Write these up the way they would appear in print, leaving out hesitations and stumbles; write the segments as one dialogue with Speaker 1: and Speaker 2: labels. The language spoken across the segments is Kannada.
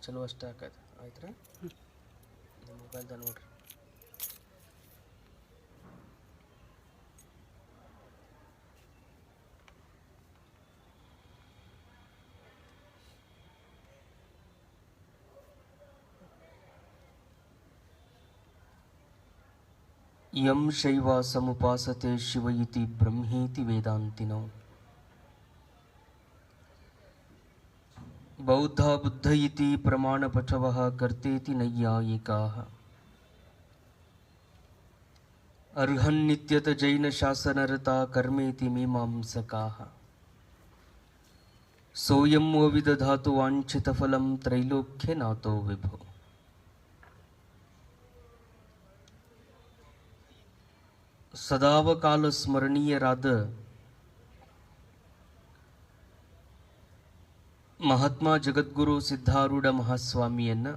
Speaker 1: ಚಲೋ ಅಷ್ಟೇ ಆಕೈತೆ ಆಯ್ತು ರೀ ಮೊಬೈಲ್ದಾಗ ನೋಡ್ರಿ ಯಂ ಶೈವ ಸಮುಪಾಸತೆ ಶಿವ ಇತಿ ಬ್ರಹ್ಮೇತಿ ವೇದಾಂತಿನೋ ಬೌದ್ಧ ಬುದ್ಧ ಇತಿ ಪ್ರಮಾಣಪಟವಃ ಕರ್ತೇತಿ ನೈಯಾಯಿಕಾಃ ಅರ್ಹನ್ನಿತ್ಯತ ಜೈನ ಶಾಸನರತಾ ಕರ್ಮೇತಿ ಮೀಮಾಂಸಕಾಃ ಸೋಯಂ ವಿದಧಾತು ವಾಂಛಿತಫಲಂ ತ್ರೈಲೋಕ್ಯನಾಥೋ ವಿಭೋ. ಸದಾವಕಾಲ ಸ್ಮರಣೀಯರಾದ ಮಹಾತ್ಮ ಜಗದ್ಗುರು ಸಿದ್ಧಾರೂಢ ಮಹಾಸ್ವಾಮಿಯನ್ನ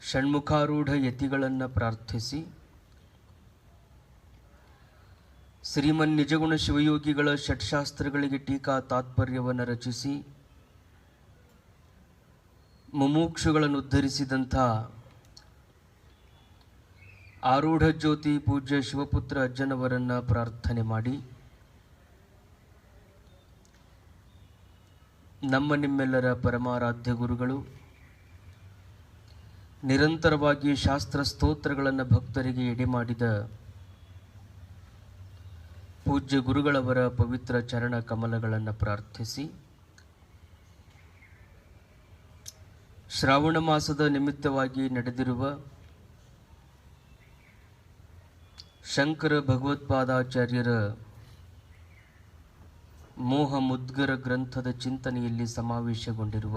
Speaker 1: ಷಣ್ಮುಖಾರೂಢ ಯತಿಗಳನ್ನು ಪ್ರಾರ್ಥಿಸಿ ಶ್ರೀಮನ್ ನಿಜಗುಣ ಶಿವಯೋಗಿಗಳ ಷಟ್ಶಾಸ್ತ್ರಗಳಿಗೆ ಟೀಕಾ ತಾತ್ಪರ್ಯವನ್ನು ರಚಿಸಿ ಮುಮುಕ್ಷುಗಳನ್ನು ಉದ್ಧರಿಸಿದಂಥ ಆರೂಢ ಜ್ಯೋತಿ ಪೂಜ್ಯ ಶಿವಪುತ್ರ ಅಜ್ಜನವರನ್ನ ಪ್ರಾರ್ಥನೆ ಮಾಡಿ ನಮ್ಮ ನಿಮ್ಮೆಲ್ಲರ ಪರಮಾರಾಧ್ಯ ಗುರುಗಳು ನಿರಂತರವಾಗಿ ಶಾಸ್ತ್ರ ಸ್ತೋತ್ರಗಳನ್ನು ಭಕ್ತರಿಗೆ ಎಡೆ ಮಾಡಿದ ಪೂಜ್ಯ ಗುರುಗಳವರ ಪವಿತ್ರ ಚರಣ ಕಮಲಗಳನ್ನು ಪ್ರಾರ್ಥಿಸಿ ಶ್ರಾವಣ ಮಾಸದ ನಿಮಿತ್ತವಾಗಿ ನಡೆದಿರುವ ಶಂಕರ ಭಗವತ್ಪಾದಾಚಾರ್ಯರ ಮೋಹ ಮುದ್ಗರ ಗ್ರಂಥದ ಚಿಂತನೆಯಲ್ಲಿ ಸಮಾವೇಶಗೊಂಡಿರುವ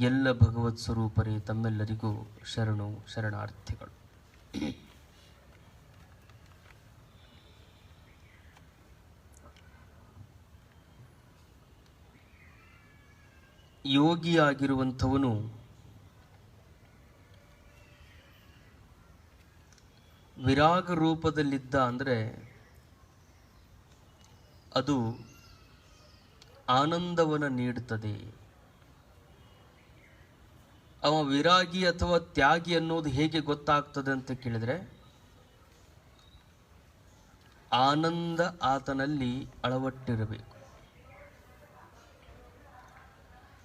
Speaker 1: ಎಲ್ಲ ಭಗವತ್ ಸ್ವರೂಪರೇ ತಮ್ಮೆಲ್ಲರಿಗೂ ಶರಣು ಶರಣಾರ್ಥಿಗಳು. ಯೋಗಿಯಾಗಿರುವಂಥವನು ವಿರಾಗ ರೂಪದಲ್ಲಿದ್ದ ಅಂದರೆ ಅದು ಆನಂದವನ್ನು ನೀಡುತ್ತದೆ. ಅವ ವಿರಾಗಿ ಅಥವಾ ತ್ಯಾಗಿ ಅನ್ನೋದು ಹೇಗೆ ಗೊತ್ತಾಗ್ತದೆ ಅಂತ ಕೇಳಿದರೆ, ಆನಂದ ಆತನಲ್ಲಿ ಅಳವಟ್ಟಿರಬೇಕು,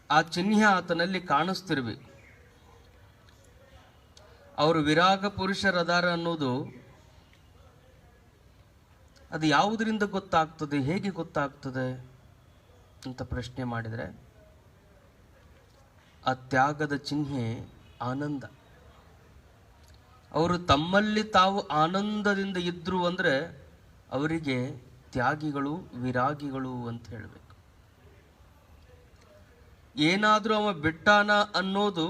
Speaker 1: ಆ ಚಿಹ್ನೆ ಆತನಲ್ಲಿ ಕಾಣಿಸ್ತಿರ್ಬೇಕು. ಅವರು ವಿರಾಗ ಪುರುಷರದಾರ ಅನ್ನೋದು ಅದು ಯಾವುದರಿಂದ ಗೊತ್ತಾಗ್ತದೆ, ಹೇಗೆ ಗೊತ್ತಾಗ್ತದೆ ಅಂತ ಪ್ರಶ್ನೆ ಮಾಡಿದರೆ, ಆ ತ್ಯಾಗದ ಚಿಹ್ನೆ ಆನಂದ. ಅವರು ತಮ್ಮಲ್ಲಿ ತಾವು ಆನಂದದಿಂದ ಇದ್ರು ಅಂದರೆ ಅವರಿಗೆ ತ್ಯಾಗಿಗಳು ವಿರಾಗಿಗಳು ಅಂತ ಹೇಳಬೇಕು. ಏನಾದರೂ ಅವ ಬಿಟ್ಟಾನ ಅನ್ನೋದು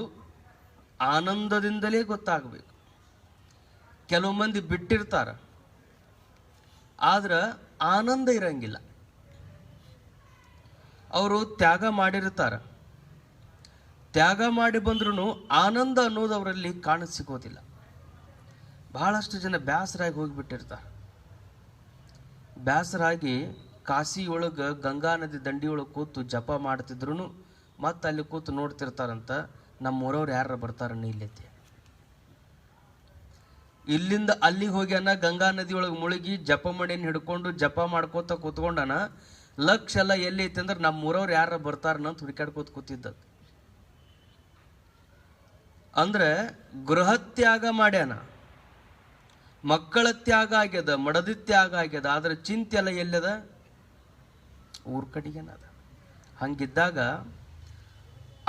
Speaker 1: ಆನಂದದಿಂದಲೇ ಗೊತ್ತಾಗಬೇಕು. ಕೆಲವು ಮಂದಿ ಬಿಟ್ಟಿರ್ತಾರ, ಆದ್ರೆ ಆನಂದ ಇರಂಗಿಲ್ಲ. ಅವರು ತ್ಯಾಗ ಮಾಡಿರ್ತಾರ, ತ್ಯಾಗ ಮಾಡಿ ಬಂದ್ರೂ ಆನಂದ ಅನ್ನೋದು ಅವರಲ್ಲಿ ಕಾಣಸಿಗೋದಿಲ್ಲ. ಬಹಳಷ್ಟು ಜನ ಬೇಸರಾಗಿ ಹೋಗಿಬಿಟ್ಟಿರ್ತಾರೆ. ಬೇಸರಾಗಿ ಕಾಶಿಯೊಳಗೆ ಗಂಗಾ ನದಿ ದಂಡಿಯೊಳಗೆ ಕೂತು ಜಪ ಮಾಡ್ತಿದ್ರು ಮತ್ತೆ ಅಲ್ಲಿ ಕೂತು ನೋಡ್ತಿರ್ತಾರಂತ, ನಮ್ಮೂರವ್ರು ಯಾರು ಬರ್ತಾರನ್ನ ಇಲ್ಲೈತಿ. ಇಲ್ಲಿಂದ ಅಲ್ಲಿಗೆ ಹೋಗ್ಯಾನ, ಗಂಗಾ ನದಿಯೊಳಗೆ ಮುಳುಗಿ ಜಪ ಮಣಿಯನ್ನು ಹಿಡ್ಕೊಂಡು ಜಪ ಮಾಡ್ಕೋತ ಕೂತ್ಕೊಂಡಾನ. ಲಕ್ಷ ಎಲ್ಲ ಎಲ್ಲಿ ಐತಿ ಅಂದ್ರೆ ನಮ್ಮೂರವ್ರು ಯಾರು ಬರ್ತಾರನ್ನಂತ ಹುಡುಕಾಡ್ಕೋತ ಕೂತಿದ್ದ. ಅಂದ್ರೆ ಗೃಹ ತ್ಯಾಗ ಮಾಡ್ಯಾನ, ಮಕ್ಕಳ ತ್ಯಾಗ ಆಗ್ಯದ, ಮಡದಿ ತ್ಯಾಗ ಆಗ್ಯದ, ಆದ್ರೆ ಚಿಂತೆ ಎಲ್ಲ ಎಲ್ಲದ ಊರ ಕಡೆಗೇನದ. ಹಂಗಿದ್ದಾಗ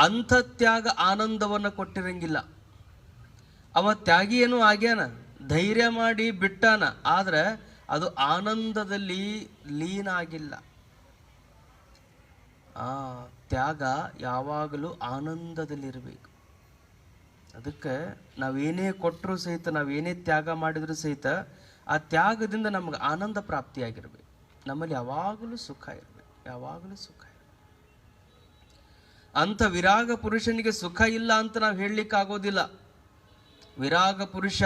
Speaker 1: ಅಂಥ ತ್ಯಾಗ ಆನಂದವನ್ನು ಕೊಟ್ಟಿರಂಗಿಲ್ಲ. ಅವ ತ್ಯಾಗಿ ಏನೂ ಆಗ್ಯಾನ, ಧೈರ್ಯ ಮಾಡಿ ಬಿಟ್ಟಾನ, ಆದ್ರೆ ಅದು ಆನಂದದಲ್ಲಿ ಲೀನ ಆಗಿಲ್ಲ. ಆ ತ್ಯಾಗ ಯಾವಾಗಲೂ ಆನಂದದಲ್ಲಿರಬೇಕು. ಅದಕ್ಕೆ ನಾವೇನೇ ಕೊಟ್ಟರೂ ಸಹಿತ, ನಾವೇನೇ ತ್ಯಾಗ ಮಾಡಿದರೂ ಸಹಿತ ಆ ತ್ಯಾಗದಿಂದ ನಮಗೆ ಆನಂದ ಪ್ರಾಪ್ತಿಯಾಗಿರ್ಬೇಕು. ನಮ್ಮಲ್ಲಿ ಯಾವಾಗಲೂ ಸುಖ ಇರಬೇಕು, ಯಾವಾಗಲೂ ಸುಖ ಇರಬೇಕು. ಅಂಥ ವಿರಾಗ ಪುರುಷನಿಗೆ ಸುಖ ಇಲ್ಲ ಅಂತ ನಾವು ಹೇಳಲಿಕ್ಕಾಗೋದಿಲ್ಲ. ವಿರಾಗ ಪುರುಷ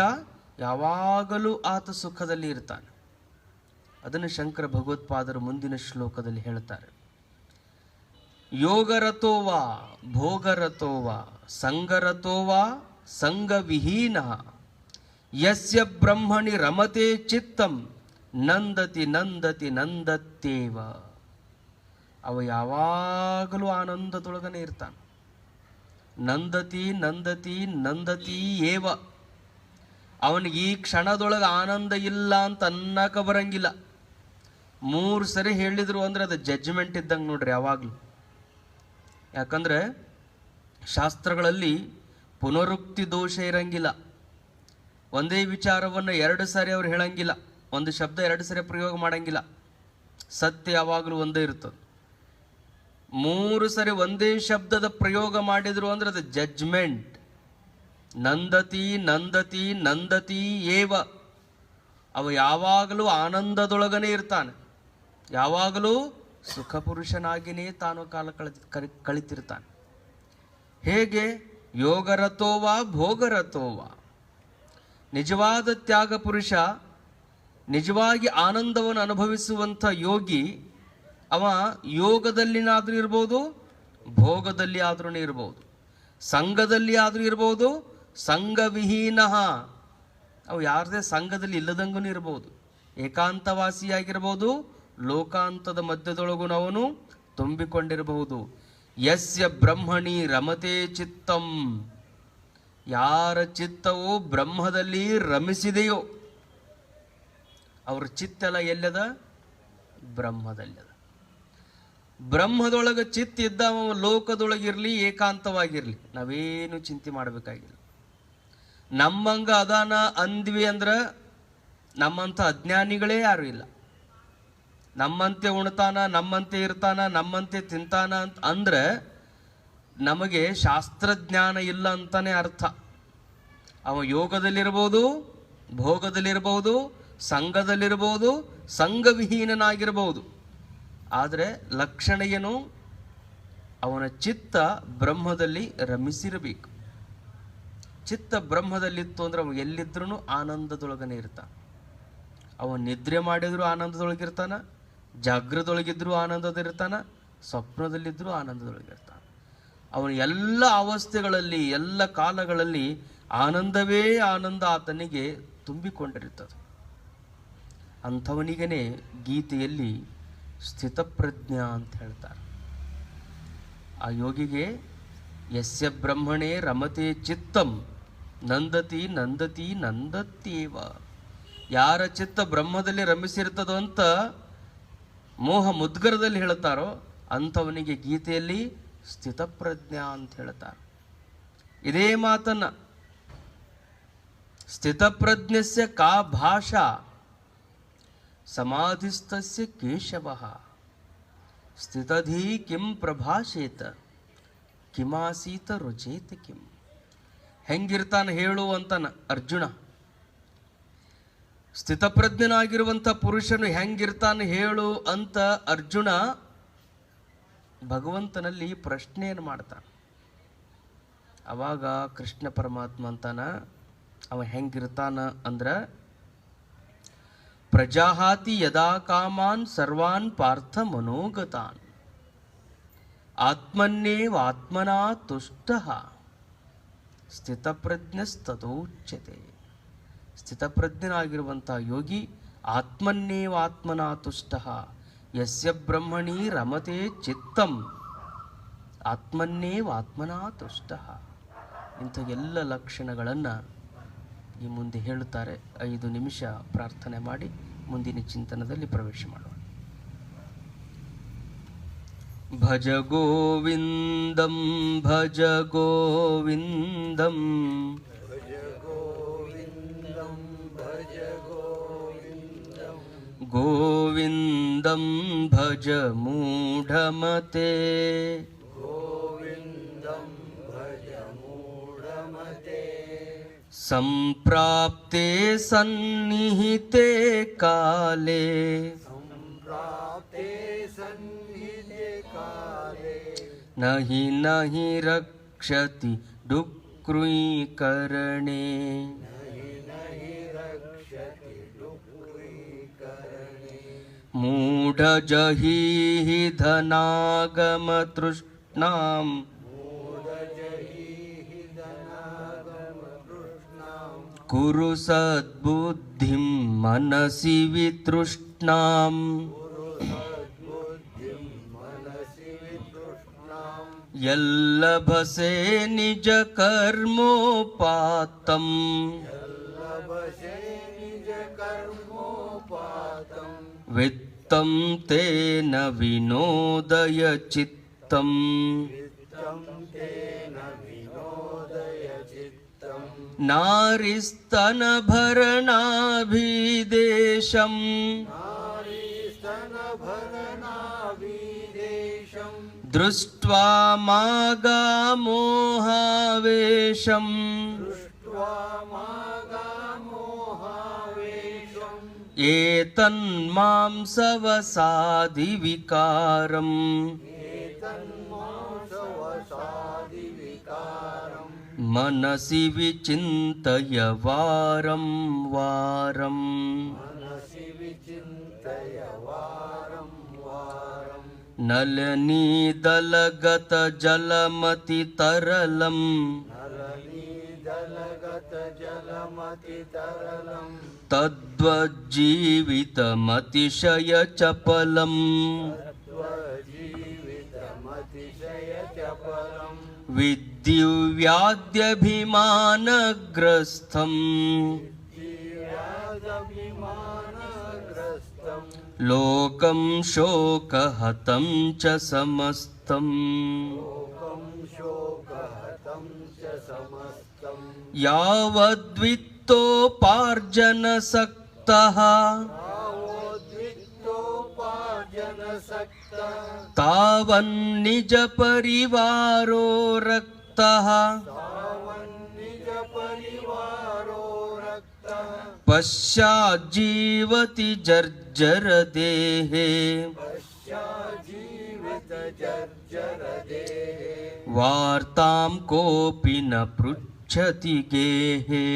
Speaker 1: ಯಾವಾಗಲೂ ಆತ ಸುಖದಲ್ಲಿ ಇರ್ತಾನೆ. ಅದನ್ನು ಶಂಕರ ಭಗವತ್ಪಾದರು ಮುಂದಿನ ಶ್ಲೋಕದಲ್ಲಿ ಹೇಳ್ತಾರೆ. ಯೋಗರತೋವಾ ಭೋಗರತೋವಾ ಸಂಗರತೋವಾ ಸಂಗವಿಹೀನ ಯಸ್ಯ ಬ್ರಹ್ಮಣಿ ರಮತೆ ಚಿತ್ತಂ ನಂದತಿ ನಂದತಿ ನಂದತ್ತೇವ. ಅವ ಯಾವಾಗಲೂ ಆನಂದದೊಳಗನೆ ಇರ್ತಾನೆ. ನಂದತಿ ನಂದತಿ ನಂದತಿ ಏವ. ಅವನಿಗೆ ಈ ಕ್ಷಣದೊಳಗೆ ಆನಂದ ಇಲ್ಲ ಅಂತ ಅನ್ನಕ ಬರಂಗಿಲ್ಲ. 3 ಸರಿ ಹೇಳಿದ್ರು ಅಂದ್ರೆ ಅದು ಜಡ್ಜ್ಮೆಂಟ್ ಇದ್ದಂಗೆ ನೋಡ್ರಿ ಯಾವಾಗಲೂ. ಯಾಕಂದ್ರೆ ಶಾಸ್ತ್ರಗಳಲ್ಲಿ ಪುನರುಕ್ತಿ ದೋಷ ಇರಂಗಿಲ್ಲ. ಒಂದೇ ವಿಚಾರವನ್ನು 2 ಸಾರಿ ಅವ್ರು ಹೇಳಂಗಿಲ್ಲ. ಒಂದು ಶಬ್ದ 2 ಸರಿ ಪ್ರಯೋಗ ಮಾಡಂಗಿಲ್ಲ. ಸತ್ಯ ಯಾವಾಗಲೂ ಒಂದೇ ಇರ್ತದೆ. 3 ಸರಿ ಒಂದೇ ಶಬ್ದದ ಪ್ರಯೋಗ ಮಾಡಿದ್ರು ಅಂದ್ರೆ ಅದು ಜಡ್ಜ್ಮೆಂಟ್. ನಂದತಿ ನಂದತಿ ನಂದತಿ ಏವ. ಅವ ಯಾವಾಗಲೂ ಆನಂದದೊಳಗನೆ ಇರ್ತಾನೆ. ಯಾವಾಗಲೂ ಸುಖ ಪುರುಷನಾಗಿಯೇ ತಾನು ಕಾಲ ಕಳಿತಿರ್ತಾನೆ. ಹೇಗೆ? ಯೋಗರತೋವಾ ಭೋಗರತೋವಾ. ನಿಜವಾದ ತ್ಯಾಗ ಪುರುಷ, ನಿಜವಾಗಿ ಆನಂದವನ್ನು ಅನುಭವಿಸುವಂಥ ಯೋಗಿ, ಅವ ಯೋಗದಲ್ಲಿನಾದ್ರೂ ಇರ್ಬೋದು, ಭೋಗದಲ್ಲಿ ಆದ್ರೂ ಇರ್ಬೋದು, ಸಂಘದಲ್ಲಿ ಆದ್ರೂ ಇರ್ಬೋದು, ಸಂಘವಿಹೀನ. ಅವು ಯಾರದೇ ಸಂಘದಲ್ಲಿ ಇಲ್ಲದಂಗೂ ಇರ್ಬೋದು. ಏಕಾಂತವಾಸಿಯಾಗಿರ್ಬೋದು, ಲೋಕಾಂತದ ಮಧ್ಯದೊಳಗೂ ಅವನು ತುಂಬಿಕೊಂಡಿರಬಹುದು. ಯಸ್ಯ ಬ್ರಹ್ಮಣಿ ರಮತೆ ಚಿತ್ತಂ. ಯಾರ ಚಿತ್ತವು ಬ್ರಹ್ಮದಲ್ಲಿ ರಮಿಸಿದೆಯೋ ಅವ್ರ ಚಿತ್ತೆಲ್ಲ ಎಲ್ಲದ? ಬ್ರಹ್ಮದಲ್ಲದ. ಬ್ರಹ್ಮದೊಳಗೆ ಚಿತ್ತ ಇದ್ದ ಲೋಕದೊಳಗಿರ್ಲಿ, ಏಕಾಂತವಾಗಿರ್ಲಿ, ನಾವೇನು ಚಿಂತೆ ಮಾಡಬೇಕಾಗಿಲ್ಲ. ನಮ್ಮಂಗ ಅದಾನ ಅಂದ್ವಿ ಅಂದ್ರೆ ನಮ್ಮಂಥ ಅಜ್ಞಾನಿಗಳೇ ಯಾರು ಇಲ್ಲ. ನಮ್ಮಂತೆ ಉಣ್ತಾನ, ನಮ್ಮಂತೆ ಇರ್ತಾನ, ನಮ್ಮಂತೆ ತಿಂತಾನ ಅಂತ ಅಂದ್ರೆ ನಮಗೆ ಶಾಸ್ತ್ರಜ್ಞಾನ ಇಲ್ಲ ಅಂತಾನೆ ಅರ್ಥ. ಅವ ಯೋಗದಲ್ಲಿರ್ಬೋದು, ಭೋಗದಲ್ಲಿರ್ಬೋದು, ಸಂಘದಲ್ಲಿರ್ಬೋದು, ಸಂಘವಿಹೀನನಾಗಿರ್ಬೋದು. ಆದರೆ ಲಕ್ಷಣ ಏನು? ಅವನ ಚಿತ್ತ ಬ್ರಹ್ಮದಲ್ಲಿ ರಮಿಸಿರಬೇಕು. ಚಿತ್ತ ಬ್ರಹ್ಮದಲ್ಲಿತ್ತು ಅಂದ್ರೆ ಅವ ಎಲ್ಲಿದ್ರೂ ಆನಂದದೊಳಗನೆ ಇರ್ತಾನೆ. ಅವನು ನಿದ್ರೆ ಮಾಡಿದ್ರು ಆನಂದದೊಳಗಿರ್ತಾನ, ಜಾಗೃತದೊಳಗಿದ್ರು ಆನಂದದಿರ್ತಾನ, ಸ್ವಪ್ನದಲ್ಲಿದ್ದರೂ ಆನಂದದೊಳಗಿರ್ತಾನೆ. ಅವನು ಎಲ್ಲ ಅವಸ್ಥೆಗಳಲ್ಲಿ, ಎಲ್ಲ ಕಾಲಗಳಲ್ಲಿ ಆನಂದವೇ ಆನಂದ ಆತನಿಗೆ ತುಂಬಿಕೊಂಡಿರುತ್ತದೆ. ಅಂಥವನಿಗೇ ಗೀತೆಯಲ್ಲಿ ಸ್ಥಿತಪ್ರಜ್ಞ ಅಂತ ಹೇಳ್ತಾರೆ. ಆ ಯೋಗಿಗೆ ಯಸ್ಯ ಬ್ರಹ್ಮಣೇ ರಮತೆ ಚಿತ್ತಂ ನಂದತಿ ನಂದತಿ ನಂದತ್ಯೇವ. ಯಾರ ಚಿತ್ತ ಬ್ರಹ್ಮದಲ್ಲಿ ರಮಿಸಿರ್ತದೋ ಅಂತ ಮೋಹ ಮುದ್ಗರದಲ್ಲಿ ಹೇಳ್ತಾರೋ ಅಂಥವನಿಗೆ ಗೀತೆಯಲ್ಲಿ ಸ್ಥಿತಪ್ರಜ್ಞ ಅಂತ ಹೇಳ್ತಾರೆ. ಇದೇ ಮಾತನ್ನ ಸ್ಥಿತಪ್ರಜ್ಞಸ್ಯ ಕಾ ಭಾಷಾ ಸಮಾಧಿಸ್ಥಸ್ಯ ಕೇಶವಃ ಸ್ಥಿತಧೀ ಕಿಂ ಪ್ರಭಾಷೇತ ಕಿಮಾಸೀತ ರುಚೇತ ಕಿಂ. ಹೆಂಗಿರ್ತಾನೆ ಹೇಳು ಅಂತಾನ ಅರ್ಜುನ. ಸ್ಥಿತಪ್ರಜ್ಞನಾಗಿರುವಂಥ ಪುರುಷನು ಹೆಂಗಿರ್ತಾನೆ ಹೇಳು ಅಂತ ಅರ್ಜುನ ಭಗವಂತನಲ್ಲಿ ಪ್ರಶ್ನೆಯನ್ನು ಮಾಡ್ತಾನೆ. ಅವಾಗ ಕೃಷ್ಣ ಪರಮಾತ್ಮ ಅಂತಾನ, ಅವ ಹೆಂಗಿರ್ತಾನ ಅಂದ್ರ ಪ್ರಜಾಹಾತಿ ಯದಾ ಕಾಮಾನ್ ಸರ್ವಾನ್ ಪಾರ್ಥ ಮನೋಗತಾನ್ ಆತ್ಮನ್ನೇವ ಆತ್ಮನಾ ತುಷ್ಟಃ ಸ್ಥಿತಪ್ರಜ್ಞಸ್ತದೋಚ್ಯತೆ. ಸ್ಥಿತಪ್ರಜ್ಞನಾಗಿರುವಂಥ ಯೋಗಿ ಆತ್ಮನ್ನೇವ ಆತ್ಮನಾ ತುಷ್ಟಃ ಯಸ್ಯ ಬ್ರಹ್ಮಣಿ ರಮತೆ ಚಿತ್ತಂ ಆತ್ಮನ್ನೇವ ಆತ್ಮನಾ ತುಷ್ಟಃ. ಇಂಥ ಎಲ್ಲ ಲಕ್ಷಣಗಳನ್ನು ಈ ಮುಂದೆ ಹೇಳುತ್ತಾರೆ. 5 ನಿಮಿಷ ಪ್ರಾರ್ಥನೆ ಮಾಡಿ ಮುಂದಿನ ಚಿಂತನದಲ್ಲಿ ಪ್ರವೇಶ ಮಾಡೋಣ. ಭಜ ಗೋವಿಂದಂ ಭಜ ಗೋವಿಂದಂ ಗೋವಿಂದಂ ಭಜ ಮೂಢಮತೆ ಸಂಪ್ರಾಪ್ತೆ ಸನ್ನಿಹಿತೆ ಕಾಲೇ ನಹಿ ನಹಿ ರಕ್ಷತಿ ಡುಕ್ರೀಕರಣೆ ಮೂಢ ಮೂಢಜಹೀ ಧನಾಗಮ ತೃಷ್ಣಾಂ ಕುರು ಸದ್ಬುದ್ಧಿಂ ಮನಸಿ ವಿತೃಷ್ಣಾಂ ಯಲ್ಲಭಸೆ ನಿಜ ಕರ್ಮೋಪಾತಂ ವಿತ್ತಂ ತೇನ ವಿನೋದಯ ಚಿತ್ತಂ ನಾರಿಸ್ತನ ಭರಣಾಭಿದೇಶಂ ದೃಷ್ಟ್ವಾ ಮಾಗಾಮೋಹಾವೇಶಂ ಏತನ್ಮಾಂ ಸವಸಾದಿ ವಿಕಾರಂ ಮನಸಿ ವಿಚಿಂತಯ ವಾರಂ ವಾರಂ. ನಲನೀದಲಗತ ಜಲಮತಿ ತರಲಂ ತದ್ವಜ್ಜೀವಿತಮತಿಶಯ ಚಪಲಂ ವಿದ್ಯುವ್ಯಾದ್ಯಭಿಮಾನಗ್ರಸ್ಥಂ ಲೋಕಂ ಶೋಕಹತಂ ಚ ಸಮಸ್ತಂ. ಯಾವದ್ವಿತ್ತೋಪಾರ್ಜನಸಕ್ತಃ ತಾವನ್ನಿಜ ಪರಿವಾರೋ ರಕ್ತಃ ಪಶ್ಚಾಜ್ಜೀವತಿ ಜರ್ಜರ ದೇಹೇ ವಾರ್ತಾಂ ಕೋಪಿ ನ ಪೃಚ್ಛತಿ ಗೇಹೇ.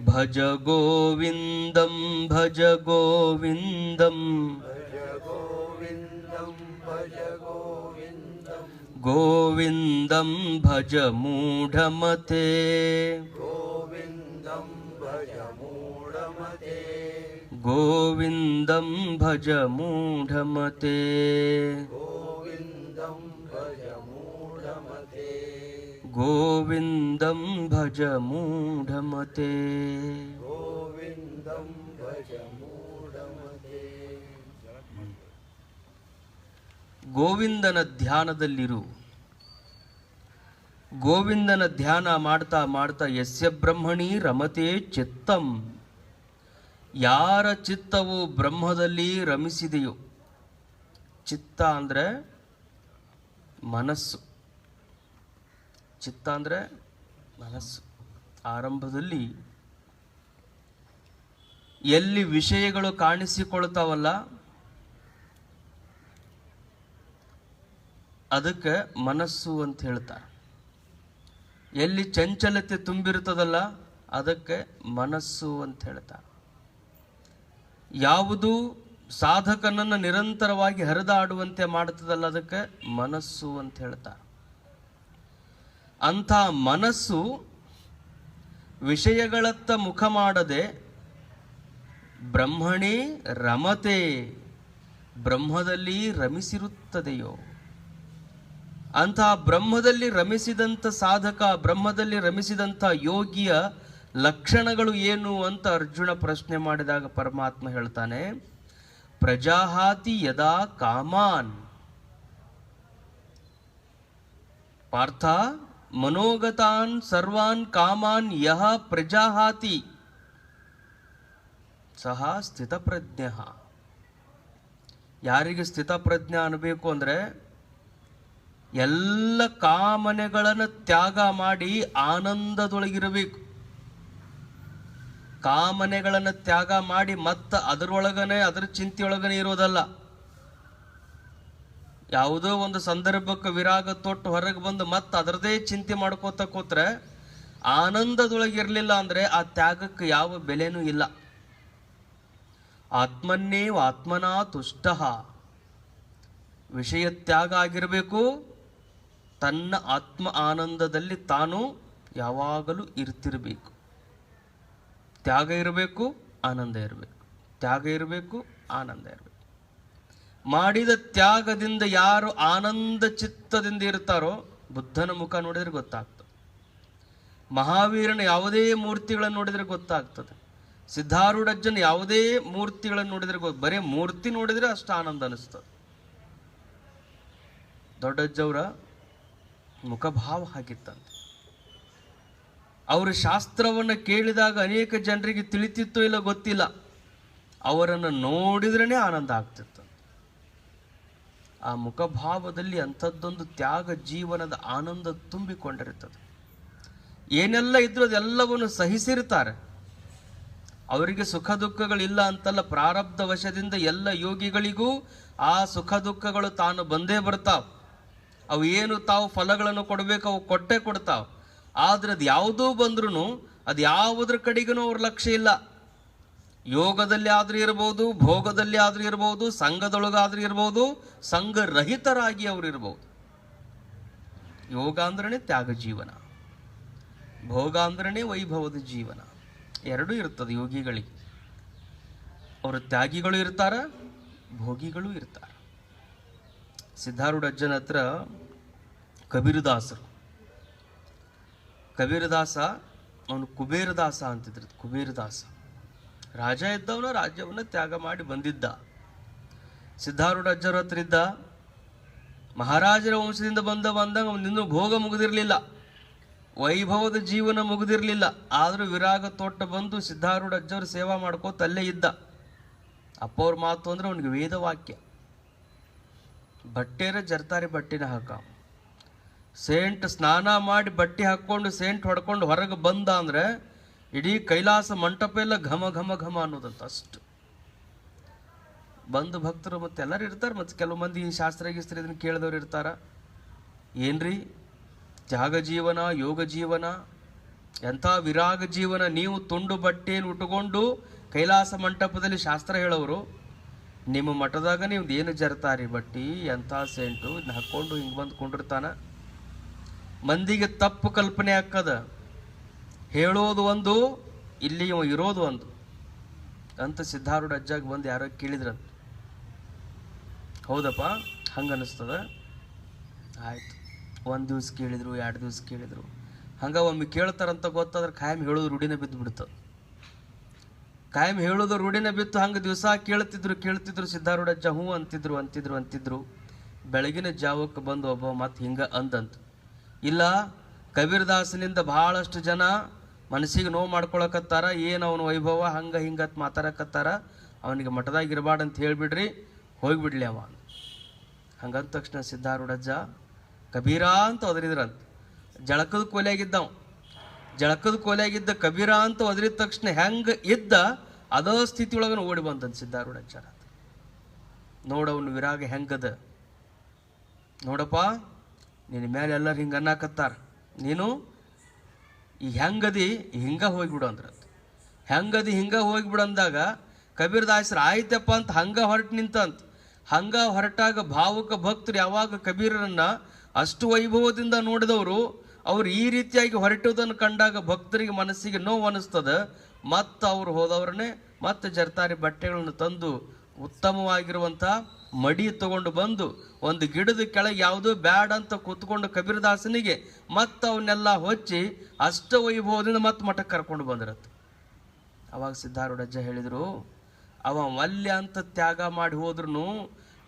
Speaker 1: ಭಜ ಗೋವಿಂದಂ ಭಜ ಗೋವಿಂದಂ ಗೋವಿಂದಂ ಭಜ ಮೂಢಮತೆ ಗೋವಿಂದಂ ಭಜ ಮೂಢಮತೆ. ಗೋವಿಂದಂ ಭಜ ಮೂಢಮತೆ. ಗೋವಿಂದನ ಧ್ಯಾನದಲ್ಲಿರು. ಗೋವಿಂದನ ಧ್ಯಾನ ಮಾಡ್ತಾ ಮಾಡ್ತಾ ಯಸ್ಯ ಬ್ರಹ್ಮಣಿ ರಮತೆ ಚಿತ್ತಂ, ಯಾರ ಚಿತ್ತವು ಬ್ರಹ್ಮದಲ್ಲಿ ರಮಿಸಿದೆಯೋ. ಚಿತ್ತ ಅಂದರೆ ಮನಸ್ಸು. ಚಿತ್ತ ಅಂದರೆ ಮನಸ್ಸು. ಆರಂಭದಲ್ಲಿ ಎಲ್ಲಿ ವಿಷಯಗಳು ಕಾಣಿಸಿಕೊಳ್ತಾವಲ್ಲ ಅದಕ್ಕೆ ಮನಸ್ಸು ಅಂತ ಹೇಳ್ತಾರೆ. ಎಲ್ಲಿ ಚಂಚಲತೆ ತುಂಬಿರ್ತದಲ್ಲ ಅದಕ್ಕೆ ಮನಸ್ಸು ಅಂತ ಹೇಳ್ತಾರೆ. ಯಾವುದು ಸಾಧಕನನ್ನು ನಿರಂತರವಾಗಿ ಹರಿದಾಡುವಂತೆ ಮಾಡ್ತದಲ್ಲ ಅದಕ್ಕೆ ಮನಸ್ಸು ಅಂತ ಹೇಳ್ತಾರೆ. ಅಂಥ ಮನಸ್ಸು ವಿಷಯಗಳತ್ತ ಮುಖ ಮಾಡದೆ ಬ್ರಹ್ಮಣೇ ರಮತೆ, ಬ್ರಹ್ಮದಲ್ಲಿ ರಮಿಸಿರುತ್ತದೆಯೋ. ಅಂಥ ಬ್ರಹ್ಮದಲ್ಲಿ ರಮಿಸಿದಂಥ ಸಾಧಕ, ಬ್ರಹ್ಮದಲ್ಲಿ ರಮಿಸಿದಂಥ ಯೋಗಿಯ ಲಕ್ಷಣಗಳು ಏನು ಅಂತ ಅರ್ಜುನ ಪ್ರಶ್ನೆ ಮಾಡಿದಾಗ ಪರಮಾತ್ಮ ಹೇಳ್ತಾನೆ, ಪ್ರಜಾಹಾತಿ ಯದಾ ಕಾಮಾನ್ ಪಾರ್ಥ ಮನೋಗತಾನ್ ಸರ್ವಾನ್ ಕಾಮಾನ್ ಯಹ ಪ್ರಜಾಹಾತಿ ಸಹ ಸ್ಥಿತಪ್ರಜ್ಞ. ಯಾರಿಗೆ ಸ್ಥಿತಪ್ರಜ್ಞ ಅನ್ಬೇಕು ಅಂದ್ರೆ ಎಲ್ಲ ಕಾಮನೆಗಳನ್ನು ತ್ಯಾಗ ಮಾಡಿ ಆನಂದದೊಳಗಿರಬೇಕು. ಕಾಮನೆಗಳನ್ನು ತ್ಯಾಗ ಮಾಡಿ ಮತ್ತೆ ಅದರೊಳಗನೆ ಅದರ ಚಿಂತೆಯೊಳಗನೆ ಇರೋದಲ್ಲ. ಯಾವುದೋ ಒಂದು ಸಂದರ್ಭಕ್ಕೆ ವಿರಾಗ ತೊಟ್ಟು ಹೊರಗೆ ಬಂದು ಮತ್ತೆ ಅದರದೇ ಚಿಂತೆ ಮಾಡ್ಕೋತ ಕೂತ್ರೆ ಆನಂದದೊಳಗಿರಲಿಲ್ಲ ಅಂದ್ರೆ ಆ ತ್ಯಾಗಕ್ಕೆ ಯಾವ ಬೆಲೆನೂ ಇಲ್ಲ. ಆತ್ಮನ್ನೇವ ಆತ್ಮನಾ ತುಷ್ಟ. ವಿಷಯ ತ್ಯಾಗ ಆಗಿರಬೇಕು, ತನ್ನ ಆತ್ಮ ಆನಂದದಲ್ಲಿ ತಾನು ಯಾವಾಗಲೂ ಇರ್ತಿರಬೇಕು. ತ್ಯಾಗ ಇರಬೇಕು, ಆನಂದ ಇರಬೇಕು. ತ್ಯಾಗ ಇರಬೇಕು, ಆನಂದ ಇರಬೇಕು. ಮಾಡಿದ ತ್ಯಾಗದಿಂದ ಯಾರು ಆನಂದ ಚಿತ್ತದಿಂದ ಇರ್ತಾರೋ, ಬುದ್ಧನ ಮುಖ ನೋಡಿದ್ರೆ ಗೊತ್ತಾಗ್ತದೆ, ಮಹಾವೀರನ ಯಾವುದೇ ಮೂರ್ತಿಗಳನ್ನು ನೋಡಿದರೆ ಗೊತ್ತಾಗ್ತದೆ, ಸಿದ್ಧಾರೂಢಜ್ಜನ ಯಾವುದೇ ಮೂರ್ತಿಗಳನ್ನು ನೋಡಿದರೆ ಬರೇ ಮೂರ್ತಿ ನೋಡಿದರೆ ಅಷ್ಟು ಆನಂದ ಅನಿಸ್ತದೆ. ದೊಡ್ಡಜ್ಜವರ ಮುಖಭಾವ ಹಾಗಿತ್ತಂತೆ. ಅವರು ಶಾಸ್ತ್ರವನ್ನು ಕೇಳಿದಾಗ ಅನೇಕ ಜನರಿಗೆ ತಿಳಿತಿತ್ತೋ ಇಲ್ಲ ಗೊತ್ತಿಲ್ಲ, ಅವರನ್ನು ನೋಡಿದ್ರೇ ಆನಂದ ಆಗ್ತಿತ್ತು. ಆ ಮುಖಭಾವದಲ್ಲಿ ಅಂಥದ್ದೊಂದು ತ್ಯಾಗ ಜೀವನದ ಆನಂದ ತುಂಬಿಕೊಂಡಿರುತ್ತದೆ. ಏನೆಲ್ಲ ಇದ್ರೂ ಅದೆಲ್ಲವನ್ನು ಸಹಿಸಿರ್ತಾರೆ. ಅವರಿಗೆ ಸುಖ ದುಃಖಗಳಿಲ್ಲ ಅಂತಲ್ಲ, ಪ್ರಾರಬ್ಧ ವಶದಿಂದ ಎಲ್ಲ ಯೋಗಿಗಳಿಗೂ ಆ ಸುಖ ದುಃಖಗಳು ತಾನು ಬಂದೇ ಬರ್ತಾವ. ಅವು ಏನು ತಾವು ಫಲಗಳನ್ನು ಕೊಡಬೇಕು ಅವು ಕೊಟ್ಟೇ ಕೊಡ್ತಾವ. ಆದ್ರೆ ಅದು ಯಾವುದೂ ಬಂದ್ರೂ ಅದು ಯಾವುದ್ರ ಕಡೆಗೂ ಅವ್ರ ಲಕ್ಷ್ಯ ಇಲ್ಲ. ಯೋಗದಲ್ಲಿ ಆದ್ರೂ ಇರ್ಬೋದು, ಭೋಗದಲ್ಲಿ ಆದ್ರೂ ಇರ್ಬೋದು, ಸಂಘದೊಳಗಾದ್ರೂ ಇರ್ಬೋದು, ಸಂಘರಹಿತರಾಗಿ ಅವರು ಇರ್ಬೋದು. ಯೋಗ ಅಂದ್ರೇ ತ್ಯಾಗ ಜೀವನ, ಭೋಗ ಅಂದ್ರೇ ವೈಭವದ ಜೀವನ. ಎರಡೂ ಇರ್ತದೆ ಯೋಗಿಗಳಿಗೆ. ಅವರು ತ್ಯಾಗಿಗಳು ಇರ್ತಾರ, ಭೋಗಿಗಳು ಇರ್ತಾರೆ. ಸಿದ್ಧಾರೂಢ ಅಜ್ಜನ ಹತ್ರ ಕಬೀರದಾಸರು, ಕಬೀರದಾಸ ಅವನು ಕುಬೇರದಾಸ ಅಂತಿದ್ರು. ಕುಬೇರದಾಸ ರಾಜ ಇದ್ದವನ ರಾಜ್ಯವನ್ನು ತ್ಯಾಗ ಮಾಡಿ ಬಂದಿದ್ದ. ಸಿದ್ಧಾರೂಢ ಅಜ್ಜರ ಹತ್ರ ಇದ್ದ. ಮಹಾರಾಜರ ವಂಶದಿಂದ ಬಂದಾಗ ಅವನಿನ್ನೂ ಭೋಗ ಮುಗಿದಿರಲಿಲ್ಲ, ವೈಭವದ ಜೀವನ ಮುಗಿದಿರಲಿಲ್ಲ. ಆದರೂ ವಿರಾಗ ತೋಟ ಬಂದು ಸಿದ್ಧಾರೂಢ ಅಜ್ಜವ್ರ ಸೇವಾ ಮಾಡ್ಕೋತ ಅಲ್ಲೇ ಇದ್ದ. ಅಪ್ಪವ್ರ ಮಾತು ಅಂದ್ರೆ ಅವನಿಗೆ ವೇದವಾಕ್ಯ. ಬಟ್ಟೆರ ಜರ್ತಾರಿ ಬಟ್ಟೆನ ಹಾಕ, ಸೇಂಟ್ ಸ್ನಾನ ಮಾಡಿ ಬಟ್ಟೆ ಹಾಕ್ಕೊಂಡು ಸೇಂಟ್ ಹೊಡ್ಕೊಂಡು ಹೊರಗೆ ಬಂದ ಅಂದ್ರೆ ಇಡೀ ಕೈಲಾಸ ಮಂಟಪ ಎಲ್ಲ ಘಮ ಘಮ ಘಮ ಅನ್ನೋದಂತ. ಅಷ್ಟು ಬಂದು ಭಕ್ತರು ಮತ್ತೆ ಎಲ್ಲರೂ ಇರ್ತಾರೆ. ಮತ್ತು ಕೆಲವು ಮಂದಿ ಶಾಸ್ತ್ರ ಗೀಸ್ತ್ರ ಇದನ್ನು ಕೇಳಿದವ್ರು ಇರ್ತಾರ. ಏನ್ರಿ ತ್ಯಾಗ ಜೀವನ, ಯೋಗ ಜೀವನ, ಎಂಥ ವಿರಾಗ ಜೀವನ, ನೀವು ತುಂಡು ಬಟ್ಟೆಯನ್ನು ಉಟ್ಕೊಂಡು ಕೈಲಾಸ ಮಂಟಪದಲ್ಲಿ ಶಾಸ್ತ್ರ ಹೇಳೋರು, ನಿಮ್ಮ ಮಠದಾಗ ನೀವು ಏನು ಜರ್ತಾರಿ ಬಟ್ಟಿ, ಎಂಥ ಸೆಂಟು ಇದನ್ನ ಹಾಕ್ಕೊಂಡು ಹಿಂಗೆ ಬಂದು ಕೊಂಡಿರ್ತಾನ. ಮಂದಿಗೆ ತಪ್ಪು ಕಲ್ಪನೆ ಹಾಕದ, ಹೇಳೋದು ಒಂದು, ಇಲ್ಲಿ ಇರೋದು ಒಂದು ಅಂತ ಸಿದ್ಧಾರೂಢ ಅಜ್ಜಾಗ ಬಂದು ಯಾರೋ ಕೇಳಿದ್ರಂತ. ಹೌದಪ್ಪ ಹಂಗೆ ಅನ್ನಿಸ್ತದ. ಆಯ್ತು, ಒಂದು ದಿವ್ಸ ಕೇಳಿದ್ರು, 2 ದಿವ್ಸ ಕೇಳಿದ್ರು. ಹಂಗೆ ಒಮ್ಮೆ ಕೇಳ್ತಾರಂತ ಗೊತ್ತಾದ್ರೆ ಕಾಯಂ ಹೇಳೋದು ರೂಢಿನೇ ಬಿದ್ದು ಬಿಡ್ತದೆ. ಕಾಯಂ ಹೇಳೋದು ರೂಢಿನೇ ಬಿತ್ತು. ಹಂಗೆ ದಿವಸ ಕೇಳ್ತಿದ್ರು ಸಿದ್ಧಾರೂಢ ಅಜ್ಜ ಹ್ಞೂ ಅಂತಿದ್ರು. ಬೆಳಗಿನ ಜಾವಕ್ಕೆ ಬಂದು ಒಬ್ಬ ಮತ್ತೆ ಹಿಂಗೆ ಅಂದಂತ. ಇಲ್ಲ, ಕಬೀರದಾಸನಿಂದ ಬಹಳಷ್ಟು ಜನ ಮನಸ್ಸಿಗೆ ನೋವು ಮಾಡ್ಕೊಳಕತ್ತಾರ, ಏನು ಅವನ ವೈಭವ ಹಂಗೆ ಹಿಂಗತ್ ಮಾತಾಡಕತ್ತಾರ, ಅವನಿಗೆ ಮಠದಾಗ ಇರಬಾರ್ದಂತ ಹೇಳಿಬಿಡ್ರಿ, ಹೋಗಿಬಿಡ್ಲಿ ಅವ. ಹಂಗಂದ ತಕ್ಷಣ ಸಿದ್ಧಾರೂಢಜ್ಜ ಕಬೀರ ಅಂತ ಒದರಿದ್ರಂತ. ಜಳಕದ ಕೊಲೆಯಾಗಿದ್ದವ, ಜಳಕದ ಕೊಲೆಯಾಗಿದ್ದ ಕಬೀರ ಅಂತ ಒದರಿದ ತಕ್ಷಣ ಹೆಂಗೆ ಇದ್ದ ಅದೇ ಸ್ಥಿತಿಯೊಳಗನ ಓಡಿ ಬಂದಂತ ಸಿದ್ಧಾರೂಢಜ್ಜ. ನೋಡವನು ವಿರಾಗ ಹೆಂಗದ ನೋಡಪ್ಪ, ನಿನ್ನ ಮೇಲೆ ಎಲ್ಲರೂ ಹಿಂಗೆ ಅನ್ನಕತ್ತಾರ, ನೀನು ಈ ಹೆಂಗದಿ ಹಿಂಗೆ ಹೋಗಿಬಿಡು ಅಂದ್ರ. ಹೆಂಗದಿ ಹಿಂಗೆ ಹೋಗಿಬಿಡು ಅಂದಾಗ ಕಬೀರದಾಸರು ಆಯ್ತಪ್ಪ ಅಂತ ಹಂಗೆ ಹೊರಟು ನಿಂತಂತ. ಹಂಗ ಹೊರಟಾಗ ಭಾವುಕ ಭಕ್ತರು ಯಾವಾಗ ಕಬೀರರನ್ನ ಅಷ್ಟು ವೈಭವದಿಂದ ನೋಡಿದವರು, ಅವ್ರು ಈ ರೀತಿಯಾಗಿ ಹೊರಟುವುದನ್ನು ಕಂಡಾಗ ಭಕ್ತರಿಗೆ ಮನಸ್ಸಿಗೆ ನೋವು ಅನಿಸ್ತದ. ಮತ್ತು ಅವ್ರು ಹೋದವ್ರನ್ನೇ ಮತ್ತೆ ಜರ್ತಾರಿ ಬಟ್ಟೆಗಳನ್ನು ತಂದು ಉತ್ತಮವಾಗಿರುವಂಥ ಮಡಿ ತಗೊಂಡು ಬಂದು ಒಂದು ಗಿಡದ ಕೆಳಗೆ ಯಾವುದೋ ಬ್ಯಾಡ್ ಅಂತ ಕೂತ್ಕೊಂಡು ಕಬೀರದಾಸನಿಗೆ ಮತ್ತೆ ಅವನ್ನೆಲ್ಲ ಹೊಚ್ಚಿ ಅಷ್ಟ ವೈಭವದಿಂದ ಮತ್ತೆ ಮಠಕ್ಕೆ ಕರ್ಕೊಂಡು ಬಂದಿರತ್ತೆ. ಅವಾಗ ಸಿದ್ಧಾರೂಢಜ್ಜ ಹೇಳಿದರು, ಅವ ಮಲ್ಯ ಅಂತ ತ್ಯಾಗ ಮಾಡಿ ಹೋದ್ರೂ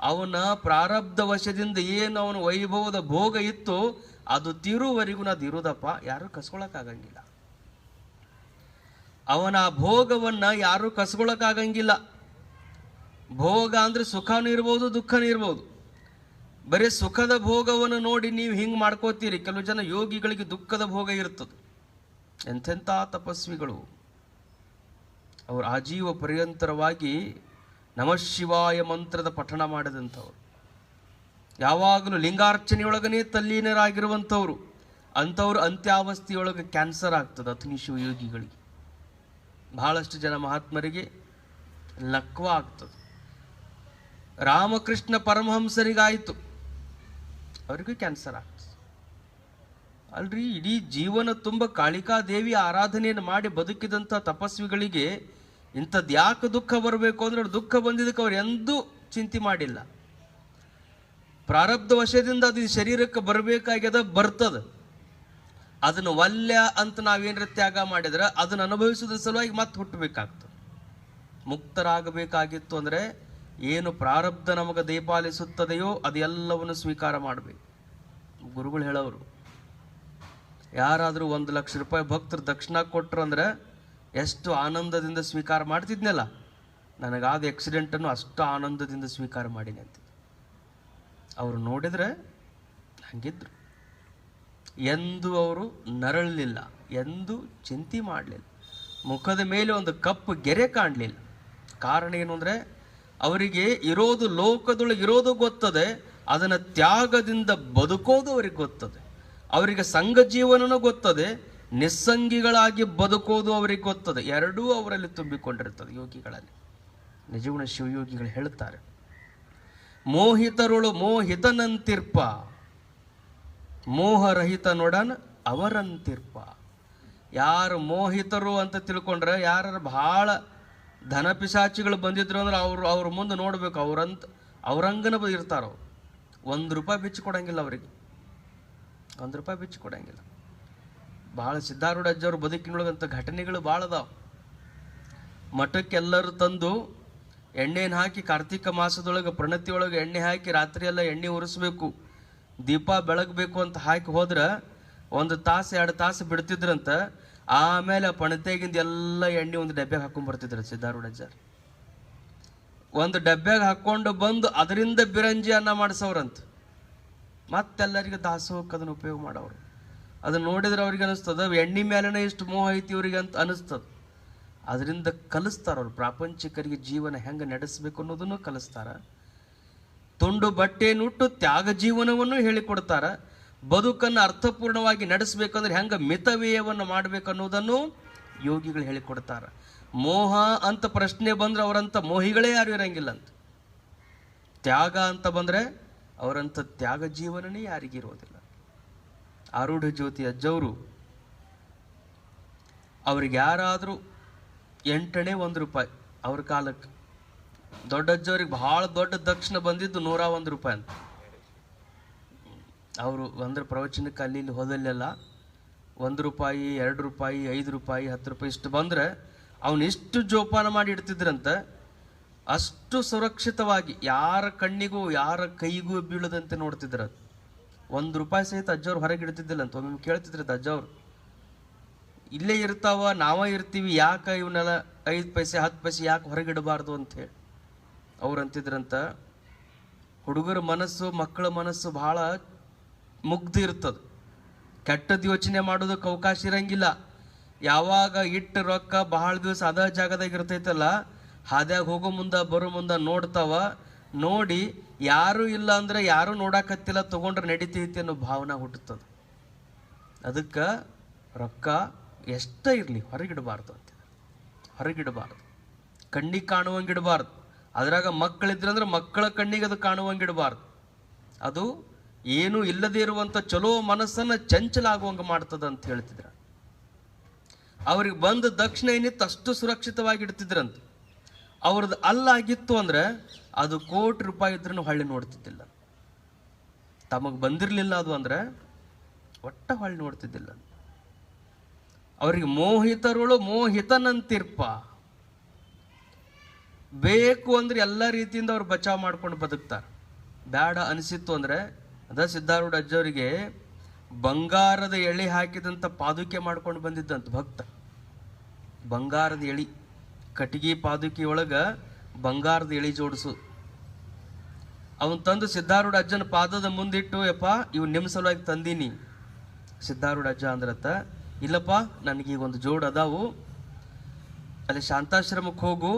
Speaker 1: ಅವನ ಪ್ರಾರಬ್ಧ ವಶದಿಂದ ಏನು ಅವನ ವೈಭವದ ಭೋಗ ಇತ್ತು ಅದು ತೀರುವರೆಗೂ ಅದು ಇರೋದಪ್ಪ, ಯಾರು ಕಸ್ಕೊಳಕ್ಕಾಗಂಗಿಲ್ಲ. ಅವನ ಭೋಗವನ್ನ ಯಾರು ಕಸ್ಕೊಳಕ್ಕಾಗಂಗಿಲ್ಲ. ಭೋಗ ಅಂದ್ರೆ ಸುಖನೂ ಇರ್ಬೋದು, ದುಃಖನೂ ಇರ್ಬೋದು. ಬರೀ ಸುಖದ ಭೋಗವನ್ನು ನೋಡಿ ನೀವು ಹಿಂಗೆ ಮಾಡ್ಕೋತೀರಿ. ಕೆಲವು ಜನ ಯೋಗಿಗಳಿಗೆ ದುಃಖದ ಭೋಗ ಇರ್ತದೆ. ಎಂತೆಂಥ ತಪಸ್ವಿಗಳು ಅವರು ಆಜೀವ ಪರ್ಯಂತರವಾಗಿ ನಮಃಶಿವಾಯ ಮಂತ್ರದ ಪಠಣ ಮಾಡಿದಂಥವ್ರು, ಯಾವಾಗಲೂ ಲಿಂಗಾರ್ಚನೆಯೊಳಗನೇ ತಲ್ಲೀನರಾಗಿರುವಂಥವ್ರು. ಅಂಥವ್ರು ಅಂತ್ಯಾವಸ್ಥೆಯೊಳಗೆ ಕ್ಯಾನ್ಸರ್ ಆಗ್ತದೆ ಅಗ್ನಿಶಿವ ಯೋಗಿಗಳಿಗೆ. ಬಹಳಷ್ಟು ಜನ ಮಹಾತ್ಮರಿಗೆ ಲಕ್ವ ಆಗ್ತದೆ. ರಾಮಕೃಷ್ಣ ಪರಮಹಂಸರಿಗಾಯಿತು, ಅವರಿಗೂ ಕ್ಯಾನ್ಸರ್ ಆಗ್ತದೆ. ಅಲ್ರಿ, ಇಡೀ ಜೀವನ ತುಂಬ ಕಾಳಿಕಾದೇವಿ ಆರಾಧನೆಯನ್ನು ಮಾಡಿ ಬದುಕಿದಂಥ ತಪಸ್ವಿಗಳಿಗೆ ಇಂಥದ್ದು ಯಾಕೆ ದುಃಖ ಬರಬೇಕು ಅಂದ್ರೆ, ದುಃಖ ಬಂದಿದ್ದಕ್ಕೆ ಅವ್ರು ಎಂದೂ ಚಿಂತೆ ಮಾಡಿಲ್ಲ. ಪ್ರಾರಬ್ಧ ವಶದಿಂದ ಅದು ಶರೀರಕ್ಕೆ ಬರಬೇಕಾಗ್ಯದ, ಬರ್ತದ. ಅದನ್ನು ವಲ್ಯ ಅಂತ ನಾವೇನರ ತ್ಯಾಗ ಮಾಡಿದ್ರೆ ಅದನ್ನು ಅನುಭವಿಸೋದ್ರ ಸಲುವಾಗಿ ಮತ್ತೆ ಹುಟ್ಟಬೇಕಾಗ್ತದೆ. ಮುಕ್ತರಾಗಬೇಕಾಗಿತ್ತು ಅಂದರೆ ಏನು ಪ್ರಾರಬ್ಧ ನಮಗೆ ದೇಪಾಲಿಸುತ್ತದೆಯೋ ಅದೆಲ್ಲವನ್ನು ಸ್ವೀಕಾರ ಮಾಡಬೇಕು. ಗುರುಗಳು ಹೇಳೋರು, ಯಾರಾದರೂ 1 ಲಕ್ಷ ರೂಪಾಯಿ ಭಕ್ತರು ದಕ್ಷಿಣ ಕೊಟ್ಟರು ಅಂದರೆ ಎಷ್ಟು ಆನಂದದಿಂದ ಸ್ವೀಕಾರ ಮಾಡ್ತಿದ್ನಲ್ಲ, ನನಗಾದ ಆಕ್ಸಿಡೆಂಟನ್ನು ಅಷ್ಟು ಆನಂದದಿಂದ ಸ್ವೀಕಾರ ಮಾಡೀನಿ ಅಂತ ಅವರು ನೋಡಿದರೆ ಹಂಗಿದ್ರು. ಎಂದು ಅವರು ನರಳಲಿಲ್ಲ, ಎಂದು ಚಿಂತೆ ಮಾಡಲಿಲ್ಲ, ಮುಖದ ಮೇಲೆ ಒಂದು ಕಪ್ಪು ಗೆರೆ ಕಾಣಲಿಲ್ಲ. ಕಾರಣ ಏನು ಅಂದರೆ, ಅವರಿಗೆ ಇರೋದು ಲೋಕದೊಳಗೆ ಇರೋದು ಗೊತ್ತದೆ, ಅದನ್ನು ತ್ಯಾಗದಿಂದ ಬದುಕೋದು ಅವ್ರಿಗೆ ಗೊತ್ತದೆ. ಅವರಿಗೆ ಸಂಘ ಜೀವನನೂ ಗೊತ್ತದೆ, ನಿಸ್ಸಂಗಿಗಳಾಗಿ ಬದುಕೋದು ಅವರಿಗೆ ಗೊತ್ತದೆ. ಎರಡೂ ಅವರಲ್ಲಿ ತುಂಬಿಕೊಂಡಿರ್ತದೆ ಯೋಗಿಗಳಲ್ಲಿ. ನಿಜಗುಣ ಶಿವಯೋಗಿಗಳು ಹೇಳ್ತಾರೆ, ಮೋಹಿತರುಳು ಮೋಹಿತನಂತಿರ್ಪ, ಮೋಹರಹಿತ ನೋಡನ್ ಅವರಂತಿರ್ಪ. ಯಾರು ಮೋಹಿತರು ಅಂತ ತಿಳ್ಕೊಂಡ್ರೆ, ಯಾರು ಬಹಳ ಧನ ಪಿಶಾಚಿಗಳು ಬಂದಿದ್ರು ಅಂದ್ರೆ ಅವ್ರ ಮುಂದೆ ನೋಡ್ಬೇಕು, ಅವ್ರಂಗನ ಇರ್ತಾರ. 1 ರೂಪಾಯಿ ಬಿಚ್ಚಿ ಕೊಡಂಗಿಲ್ಲ ಅವರಿಗೆ, 1 ರೂಪಾಯಿ ಬಿಚ್ಚಿ ಕೊಡಂಗಿಲ್ಲ. ಭಾಳ ಸಿದ್ಧಾರೂಢ ಅಜ್ಜವ್ರ ಬದುಕಿನೊಳಗಂತ ಘಟನೆಗಳು ಭಾಳ ಅದಾವ. ಮಠಕ್ಕೆಲ್ಲರೂ ತಂದು ಎಣ್ಣೆನ ಹಾಕಿ ಕಾರ್ತಿಕ ಮಾಸದೊಳಗೆ ಪ್ರಣತಿಯೊಳಗೆ ಎಣ್ಣೆ ಹಾಕಿ ರಾತ್ರಿ ಎಲ್ಲ ಎಣ್ಣೆ ಉರಿಸ್ಬೇಕು, ದೀಪ ಬೆಳಗಬೇಕು ಅಂತ ಹಾಕಿ ಹೋದ್ರೆ 1 ತಾಸು 2 ತಾಸು ಬಿಡ್ತಿದ್ರಂತ. ಆಮೇಲೆ ಪಣತೆಗಿಂದ ಎಲ್ಲ ಎಣ್ಣೆ ಒಂದು ಡಬ್ಬ್ಯಾಗ ಹಾಕೊಂಡು ಬರ್ತಿದ್ರು ಸಿದ್ಧಾರೂಢ ಅಜ್ಜರು. ಒಂದು ಡಬ್ಬ್ಯಾಗ ಹಾಕ್ಕೊಂಡು ಬಂದು ಅದರಿಂದ ಬಿರಂಜಿ ಅನ್ನ ಮಾಡಿಸೋರಂತ. ಮತ್ತೆಲ್ಲರಿಗೆ ದಾಸೋಹಕ್ಕೆ ಅದನ್ನು ಉಪಯೋಗ ಮಾಡೋರು. ಅದನ್ನು ನೋಡಿದ್ರೆ ಅವ್ರಿಗೆ ಅನಿಸ್ತದ, ಎಣ್ಣೆ ಮೇಲೆನೇ ಇಷ್ಟು ಮೋಹ ಐತಿ ಇವ್ರಿಗೆ ಅಂತ ಅನಿಸ್ತದೆ. ಅದರಿಂದ ಕಲಿಸ್ತಾರ ಅವ್ರು, ಪ್ರಾಪಂಚಿಕರಿಗೆ ಜೀವನ ಹೆಂಗೆ ನಡೆಸಬೇಕು ಅನ್ನೋದನ್ನು ಕಲಿಸ್ತಾರ. ತುಂಡು ಬಟ್ಟೆನುಟ್ಟು ತ್ಯಾಗ ಜೀವನವನ್ನು ಹೇಳಿಕೊಡ್ತಾರ. ಬದುಕನ್ನು ಅರ್ಥಪೂರ್ಣವಾಗಿ ನಡೆಸಬೇಕಂದ್ರೆ ಹೆಂಗೆ ಮಿತವ್ಯಯವನ್ನು ಮಾಡಬೇಕನ್ನೋದನ್ನು ಯೋಗಿಗಳು ಹೇಳಿಕೊಡ್ತಾರೆ. ಮೋಹ ಅಂತ ಪ್ರಶ್ನೆ ಬಂದ್ರೆ ಅವರಂಥ ಮೋಹಿಗಳೇ ಯಾರು ಇರಂಗಿಲ್ಲ ಅಂತ. ತ್ಯಾಗ ಅಂತ ಬಂದರೆ ಅವರಂಥ ತ್ಯಾಗ ಜೀವನನೇ ಯಾರಿಗಿರೋದಿಲ್ಲ. ಆರೂಢ ಜ್ಯೋತಿ ಅಜ್ಜವರು ಅವ್ರಿಗೆ ಯಾರಾದರೂ 8 1 ರೂಪಾಯಿ ಅವ್ರ ಕಾಲಕ್ಕೆ, ದೊಡ್ಡ ಅಜ್ಜವ್ರಿಗೆ ಭಾಳ ದೊಡ್ಡ ದಕ್ಷಿಣ ಬಂದಿದ್ದು 101 ರೂಪಾಯಿ ಅಂತ. ಅವರು ಅಂದ್ರೆ ಪ್ರವಚನಕ್ಕೆ ಅಲ್ಲಿ ಇಲ್ಲಿ ಹೋದಲ್ಲೆಲ್ಲ 1 ರೂಪಾಯಿ 2 ರೂಪಾಯಿ 5 ರೂಪಾಯಿ 10 ರೂಪಾಯಿ ಇಷ್ಟು ಬಂದರೆ ಅವನಿಷ್ಟು ಜೋಪಾನ ಮಾಡಿ ಇಡ್ತಿದ್ರಂತೆ. ಅಷ್ಟು ಸುರಕ್ಷಿತವಾಗಿ ಯಾರ ಕಣ್ಣಿಗೂ ಯಾರ ಕೈಗೂ ಬೀಳದಂತೆ ನೋಡ್ತಿದ್ರು. 1 ರೂಪಾಯಿ ಸಹಿತ ಅಜ್ಜವ್ರು ಹೊರಗೆ ಇಡ್ತಿದ್ದಿಲ್ಲ ಅಂತ. ಒಮ್ಮೆ ಕೇಳ್ತಿದ್ರದ್ದು ಅಜ್ಜವ್ರು, ಇಲ್ಲೇ ಇರ್ತಾವ, ನಾವೇ ಇರ್ತೀವಿ, ಯಾಕೆ ಇವನ್ನೆಲ್ಲ 5 ಪೈಸೆ 10 ಪೈಸೆ ಯಾಕೆ ಹೊರಗಿಡಬಾರ್ದು ಅಂಥೇಳಿ ಅವ್ರು ಅಂತಿದ್ರಂತ. ಹುಡುಗರ ಮನಸ್ಸು ಮಕ್ಕಳ ಮನಸ್ಸು ಭಾಳ ಮುಗ್ಧ ಇರ್ತದೆ, ಕೆಟ್ಟದ್ದು ಯೋಚನೆ ಮಾಡೋದಕ್ಕೆ ಅವಕಾಶ ಇರಂಗಿಲ್ಲ. ಯಾವಾಗ ಇಟ್ಟು ರೊಕ್ಕ ಬಹಳ ದಿವಸ ಅದ ಜಾಗದಾಗ ಇರ್ತೈತಲ್ಲ, ಹಾದ್ಯಾಗ ಹೋಗೋ ಮುಂದೆ ಬರೋ ಮುಂದೆ ನೋಡ್ತಾವ. ನೋಡಿ ಯಾರೂ ಇಲ್ಲ ಅಂದರೆ ಯಾರೂ ನೋಡಾಕತ್ತಿಲ್ಲ, ತೊಗೊಂಡ್ರೆ ನಡೀತೈತಿ ಅನ್ನೋ ಭಾವನೆ ಹುಟ್ಟುತ್ತದೆ. ಅದಕ್ಕೆ ರೊಕ್ಕ ಎಷ್ಟೇ ಇರಲಿ ಹೊರಗಿಡಬಾರ್ದು ಅಂತ, ಹೊರಗಿಡಬಾರ್ದು, ಕಣ್ಣಿಗೆ ಕಾಣುವಂಗಿಡಬಾರ್ದು. ಅದ್ರಾಗ ಮಕ್ಕಳಿದ್ರಂದ್ರೆ ಮಕ್ಕಳ ಕಣ್ಣಿಗೆ ಅದು ಕಾಣುವಂಗಿಡಬಾರ್ದು. ಅದು ಏನೂ ಇಲ್ಲದೇ ಇರುವಂಥ ಚಲೋ ಮನಸ್ಸನ್ನು ಚಂಚಲ ಆಗುವಂಗೆ ಮಾಡ್ತದೆ ಅಂತ ಹೇಳ್ತಿದ್ರು. ಅವ್ರಿಗೆ ಬಂದು ದಕ್ಷಿಣ ಏನಿತ್ತು ಅಷ್ಟು ಸುರಕ್ಷಿತವಾಗಿ ಇಡ್ತಿದ್ರಂತ. ಅವ್ರದ್ದು ಅಲ್ಲಾಗಿತ್ತು ಅಂದರೆ ಅದು ಕೋಟಿ ರೂಪಾಯಿ ಇದ್ರೂ ಹೊಳ್ಳಿ ನೋಡ್ತಿದ್ದಿಲ್ಲ. ತಮಗೆ ಬಂದಿರಲಿಲ್ಲ ಅದು ಅಂದರೆ ಒಟ್ಟ ಹೊಳ್ಳಿ ನೋಡ್ತಿದ್ದಿಲ್ಲ. ಅವ್ರಿಗೆ ಮೋಹಿತರುಳು ಮೋಹಿತನಂತಿರ್ಪ. ಬೇಕು ಅಂದ್ರೆ ಎಲ್ಲ ರೀತಿಯಿಂದ ಅವ್ರು ಬಚಾವ್ ಮಾಡ್ಕೊಂಡು ಬದುಕ್ತಾರೆ. ಬೇಡ ಅನಿಸಿತ್ತು ಅಂದರೆ ಅದ ಸಿದ್ಧಾರೂಢ ಅಜ್ಜವರಿಗೆ ಬಂಗಾರದ ಎಳೆ ಹಾಕಿದಂಥ ಪಾದುಕೆ ಮಾಡ್ಕೊಂಡು ಬಂದಿದ್ದಂತ ಭಕ್ತ. ಬಂಗಾರದ ಎಳಿ, ಕಟ್ಟಿಗೆ ಪಾದುಕೆ ಒಳಗೆ ಬಂಗಾರದ ಎಳಿ ಜೋಡಿಸು. ಅವನು ತಂದು ಸಿದ್ಧಾರೂಢ ಅಜ್ಜನ ಪಾದದ ಮುಂದಿಟ್ಟು, ಯಪ್ಪ ಇವು ನಿಮ್ಮ ಸಲುವಾಗಿ ತಂದೀನಿ. ಸಿದ್ಧಾರೂಢ ಅಜ್ಜ ಅಂದ್ರತ್ತ, ಇಲ್ಲಪ್ಪ ನನಗೀಗ ಒಂದು ಜೋಡು ಅದಾವು, ಅಲ್ಲಿ ಶಾಂತಾಶ್ರಮಕ್ಕೆ ಹೋಗು,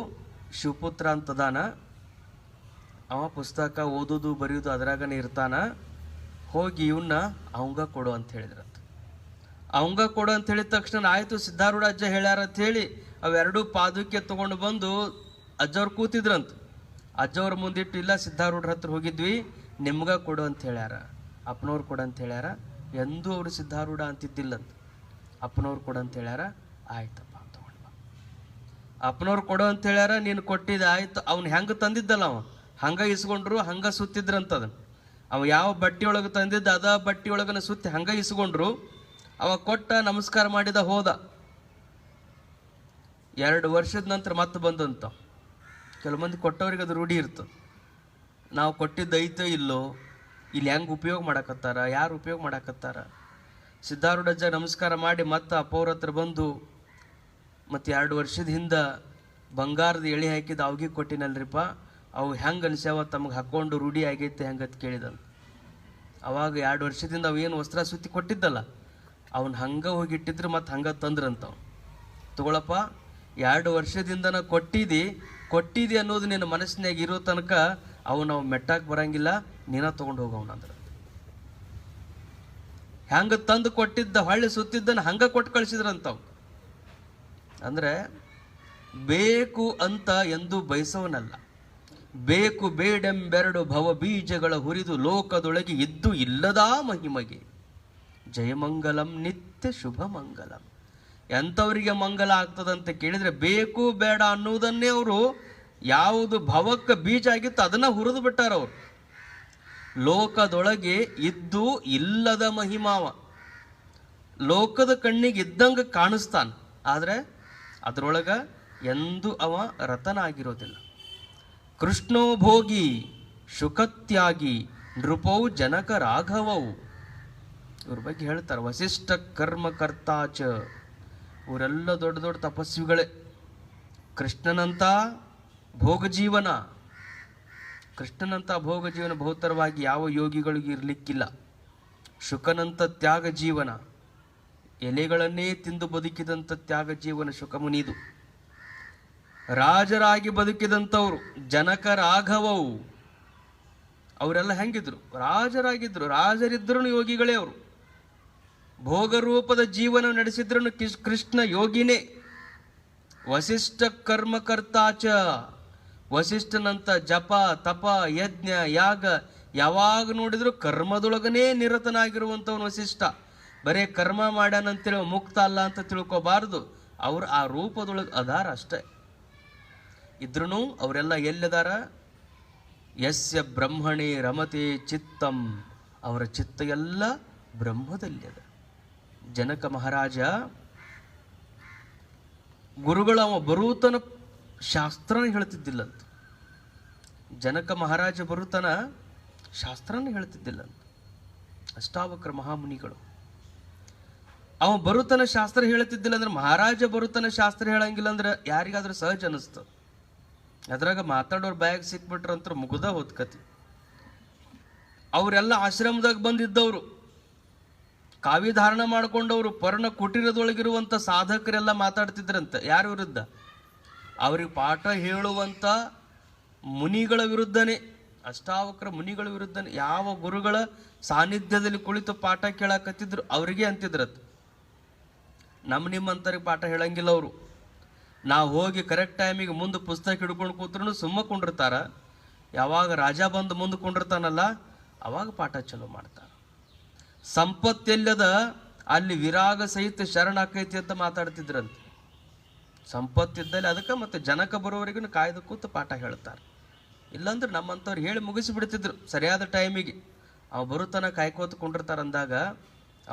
Speaker 1: ಶಿವಪುತ್ರ ಅಂತದಾನ, ಅವ ಪುಸ್ತಕ ಓದೋದು ಬರೆಯೋದು ಅದರಾಗನೇ ಇರ್ತಾನ, ಹೋಗಿ ಇವನ್ನ ಅವಂಗ ಕೊಡು ಅಂತ ಹೇಳಿದ್ರಂತ. ಅವಂಗ ಕೊಡು ಅಂತ ಹೇಳಿದ ತಕ್ಷಣ ಆಯಿತು ಸಿದ್ಧಾರೂಢ ಅಜ್ಜ ಹೇಳ್ಯಾರ ಅಂತ ಹೇಳಿ ಅವೆರಡೂ ಪಾದುಕೆ ತೊಗೊಂಡು ಬಂದು ಅಜ್ಜವ್ರು ಕೂತಿದ್ರಂತ. ಅಜ್ಜವ್ರ ಮುಂದಿಟ್ಟು, ಇಲ್ಲ ಸಿದ್ಧಾರೂಢರ ಹತ್ರ ಹೋಗಿದ್ವಿ, ನಿಮ್ಗ ಕೊಡು ಅಂತ ಹೇಳ್ಯಾರ, ಅಪ್ಪನವ್ರು ಕೊಡು ಅಂತ ಹೇಳ್ಯಾರ. ಎಂದೂ ಅವರು ಸಿದ್ಧಾರೂಢ ಅಂತಿದ್ದಿಲ್ಲಂತ. ಅಪ್ಪನವ್ರು ಕೊಡು ಅಂತ ಹೇಳ್ಯಾರ, ಆಯ್ತಪ್ಪ ತಗೊಂಡು ಬಾ. ಅಪ್ಪನವ್ರು ಕೊಡು ಅಂತ ಹೇಳ್ಯಾರ, ನೀನು ಕೊಟ್ಟಿದ್ದ ಆಯ್ತು. ಅವ್ನು ಹೆಂಗೆ ತಂದಿದ್ದಲ್ಲ ಅವ ಹಂಗ ಇಸ್ಕೊಂಡ್ರು, ಹಂಗ ಸುತ್ತಿದ್ರಂತದ. ಅವ ಯಾವ ಬಟ್ಟೆ ಒಳಗೆ ತಂದಿದ್ದ ಅದ ಬಟ್ಟೆ ಒಳಗನ ಸುತ್ತಿ ಹಂಗ ಇಸ್ಕೊಂಡ್ರು. ಅವ ಕೊಟ್ಟ, ನಮಸ್ಕಾರ ಮಾಡಿದ, ಹೋದ. 2 ವರ್ಷದ ನಂತರ ಮತ್ತೆ ಬಂದಂತ. ಕೆಲವು ಮಂದಿ ಕೊಟ್ಟವ್ರಿಗೆ ಅದು ರೂಢಿ ಇರ್ತದೆ. ನಾವು ಕೊಟ್ಟಿದ್ದು ಐತೋ ಇಲ್ಲೋ, ಇಲ್ಲಿ ಹೆಂಗೆ ಉಪಯೋಗ ಮಾಡಕತ್ತಾರ, ಯಾರು ಉಪಯೋಗ ಮಾಡಕತ್ತಾರ. ಸಿದ್ಧಾರೂಢಜ್ಜ ನಮಸ್ಕಾರ ಮಾಡಿ ಮತ್ತೆ ಅಪ್ಪವ್ರ ಹತ್ರ ಬಂದು, ಮತ್ತು 2 ವರ್ಷದ ಹಿಂದೆ ಬಂಗಾರದ ಎಳೆ ಹಾಕಿದ್ದು ಅವ್ಗೆ ಕೊಟ್ಟಿನಲ್ರಿಪ್ಪ, ಅವು ಹೆಂಗೆ ಅನ್ಸ್ಯಾವ, ತಮಗೆ ಹಾಕ್ಕೊಂಡು ರೂಢಿ ಆಗೈತೆ ಹೆಂಗತ್ ಕೇಳಿದಂತ. ಅವಾಗ 2 ವರ್ಷದಿಂದ ಅವೇನು ವಸ್ತ್ರ ಸುತ್ತಿ ಕೊಟ್ಟಿದ್ದಲ್ಲ, ಅವನು ಹಂಗೆ ಹೋಗಿಟ್ಟಿದ್ರು ಮತ್ತು ಹಂಗೆ ತಂದ್ರಂತವ್. ತಗೊಳಪ್ಪ, 2 ವರ್ಷದಿಂದ ಕೊಟ್ಟಿದಿ ಅನ್ನೋದು ನಿನ್ನ ಮನಸ್ಸಿನಾಗ ಇರೋ ತನಕ ಅವು ನಾವು ಮೆಟ್ಟಾಕ್ ಬರಂಗಿಲ್ಲ, ನೀನ ತೊಗೊಂಡು ಹೋಗವನಂದ್ರ. ಹೆಂಗೆ ತಂದು ಕೊಟ್ಟಿದ್ದ ಹೊಳ್ಳಿ ಸುತ್ತಿದ್ದನ್ನು ಹಂಗೆ ಕೊಟ್ಟು ಕಳಿಸಿದ್ರಂತವ್. ಅಂದರೆ ಬೇಕು ಅಂತ ಎಂದೂ ಬಯಸವನಲ್ಲ. ಬೇಕು ಬೇಡೆಂಬೆರಡು ಭವ ಬೀಜಗಳ ಹುರಿದು ಲೋಕದೊಳಗೆ ಇದ್ದು ಇಲ್ಲದ ಮಹಿಮಗೆ ಜಯಮಂಗಲಂ ನಿತ್ಯ ಶುಭ ಮಂಗಲಂ. ಎಂಥವರಿಗೆ ಮಂಗಲ ಆಗ್ತದಂತ ಕೇಳಿದರೆ, ಬೇಕು ಬೇಡ ಅನ್ನುವುದನ್ನೇ ಅವರು ಯಾವುದು ಭವಕ್ಕೆ ಬೀಜ ಆಗಿತ್ತು ಅದನ್ನ ಹುರಿದು ಬಿಟ್ಟಾರ ಅವರು. ಲೋಕದೊಳಗೆ ಇದ್ದು ಇಲ್ಲದ ಮಹಿಮಾವ. ಲೋಕದ ಕಣ್ಣಿಗೆ ಇದ್ದಂಗೆ ಕಾಣಿಸ್ತಾನ, ಆದರೆ ಅದರೊಳಗ ಎಂದೂ ಅವ ರತನ ಆಗಿರೋದಿಲ್ಲ. ಕೃಷ್ಣೋ ಭೋಗಿ ಶುಕತ್ಯಾಗಿ ನೃಪೌ ಜನಕ ರಾಘವವು. ಇವ್ರ ಬಗ್ಗೆ ಹೇಳ್ತಾರೆ, ವಸಿಷ್ಠ ಕರ್ಮಕರ್ತಾಚ. ಇವರೆಲ್ಲ ದೊಡ್ಡ ದೊಡ್ಡ ತಪಸ್ವಿಗಳೇ. ಕೃಷ್ಣನಂತ ಭೋಗ ಜೀವನ ಬಹುತರವಾಗಿ ಯಾವ ಯೋಗಿಗಳಿಗೂ ಇರಲಿಕ್ಕಿಲ್ಲ. ಶುಕನಂತ ತ್ಯಾಗ ಜೀವನ, ಎಲೆಗಳನ್ನೇ ತಿಂದು ಬದುಕಿದಂಥ ತ್ಯಾಗ ಜೀವನ ಶುಕಮುನಿದು. ರಾಜರಾಗಿ ಬದುಕಿದಂಥವ್ರು ಜನಕ ರಾಘವವು. ಅವರೆಲ್ಲ ಹೆಂಗಿದ್ರು? ರಾಜರಾಗಿದ್ರು. ರಾಜರಿದ್ರೂ ಯೋಗಿಗಳೇ ಅವರು. ಭೋಗರೂಪದ ಜೀವನ ನಡೆಸಿದ್ರು ಕೃಷ್ಣ ಯೋಗಿನೇ. ವಸಿಷ್ಠ ಕರ್ಮಕರ್ತಾಚ. ವಸಿಷ್ಠನಂತ ಜಪ ತಪ ಯಜ್ಞ ಯಾಗ ಯಾವಾಗ ನೋಡಿದ್ರು ಕರ್ಮದೊಳಗನೇ ನಿರತನಾಗಿರುವಂಥವನು ವಸಿಷ್ಠ. ಬರೇ ಕರ್ಮ ಮಾಡ್ಯಾನಂತೇಳಿ ಮುಕ್ತ ಅಲ್ಲ ಅಂತ ತಿಳ್ಕೊಬಾರ್ದು. ಅವ್ರು ಆ ರೂಪದೊಳಗೆ ಅದಾರ ಅಷ್ಟೇ. ಇದ್ರೂ ಅವರೆಲ್ಲ ಎಲ್ಲಿದಾರ? ಯಸ್ಯ ಬ್ರಹ್ಮಣೇ ರಮತೆ ಚಿತ್ತಂ. ಅವರ ಚಿತ್ತ ಎಲ್ಲ ಬ್ರಹ್ಮದಲ್ಲಿ ಅದ. ಜನಕ ಮಹಾರಾಜ ಗುರುಗಳ ಅವ ಬರುತನ ಶಾಸ್ತ್ರನ ಹೇಳ್ತಿದ್ದಿಲ್ಲಂತ. ಜನಕ ಮಹಾರಾಜ ಬರುತನ ಶಾಸ್ತ್ರನ ಹೇಳ್ತಿದ್ದಿಲ್ಲಂತ. ಅಷ್ಟಾವಕ್ರ ಮಹಾಮುನಿಗಳು ಅವ ಬರುತನ ಶಾಸ್ತ್ರ ಹೇಳ್ತಿದ್ದಿಲ್ಲ ಅಂದ್ರೆ, ಮಹಾರಾಜ ಬರುತನ ಶಾಸ್ತ್ರ ಹೇಳಂಗಿಲ್ಲ ಅಂದ್ರೆ ಯಾರಿಗಾದ್ರೂ ಸಹಜ ಅನಿಸ್ತದ. ಅದ್ರಾಗ ಮಾತಾಡೋರು ಬ್ಯಾಗ್ ಸಿಕ್ಬಿಟ್ರಂತ ಮುಗ್ದ ಹೋದ್ಕತಿ. ಅವರೆಲ್ಲ ಆಶ್ರಮದಾಗ ಬಂದಿದ್ದವರು, ಕಾವಿ ಧಾರಣ ಮಾಡ್ಕೊಂಡವರು, ಪರ್ಣ ಕುಟೀರದೊಳಗಿರುವಂಥ ಸಾಧಕರೆಲ್ಲ ಮಾತಾಡ್ತಿದ್ರಂತ. ಯಾರ ವಿರುದ್ಧ? ಅವ್ರಿಗೆ ಪಾಠ ಹೇಳುವಂಥ ಮುನಿಗಳ ವಿರುದ್ಧನೇ, ಅಷ್ಟಾವಕ್ರ ಮುನಿಗಳ ವಿರುದ್ಧನೇ. ಯಾವ ಗುರುಗಳ ಸಾನ್ನಿಧ್ಯದಲ್ಲಿ ಕುಳಿತು ಪಾಠ ಕೇಳಕತ್ತಿದ್ರು ಅವರಿಗೆ ಅಂತಿದ್ರತ್, ನಿಮ್ಮಂತರಿಗೆ ಪಾಠ ಹೇಳಂಗಿಲ್ಲ ಅವರು. ನಾವು ಹೋಗಿ ಕರೆಕ್ಟ್ ಟೈಮಿಗೆ ಮುಂದೆ ಪುಸ್ತಕ ಹಿಡ್ಕೊಂಡು ಕೂತ್ರು ಸುಮ್ಮ ಕುಂಡಿರ್ತಾರ. ಯಾವಾಗ ರಾಜ ಬಂದು ಮುಂದೆ ಕುಂಡಿರ್ತಾನಲ್ಲ ಅವಾಗ ಪಾಠ ಚಲೋ ಮಾಡ್ತಾರ. ಸಂಪತ್ತೆಲ್ಲದ ಅಲ್ಲಿ ವಿರಾಗ ಸಹಿತ ಶರಣಾಕೈತಿ ಅಂತ ಮಾತಾಡ್ತಿದ್ರಂತ. ಸಂಪತ್ತಿದ್ದಲ್ಲಿ ಅದಕ್ಕೆ ಮತ್ತೆ ಜನಕ ಬರೋವರೆಗೂ ಕಾಯ್ದು ಕೂತು ಪಾಠ ಹೇಳ್ತಾರೆ. ಇಲ್ಲಾಂದ್ರೆ ನಮ್ಮಂಥವ್ರು ಹೇಳಿ ಮುಗಿಸಿಬಿಡ್ತಿದ್ರು ಸರಿಯಾದ ಟೈಮಿಗೆ. ಅವು ಬರುತನ ಕಾಯ್ಕೋತ ಕೊಂಡಿರ್ತಾರ ಅಂದಾಗ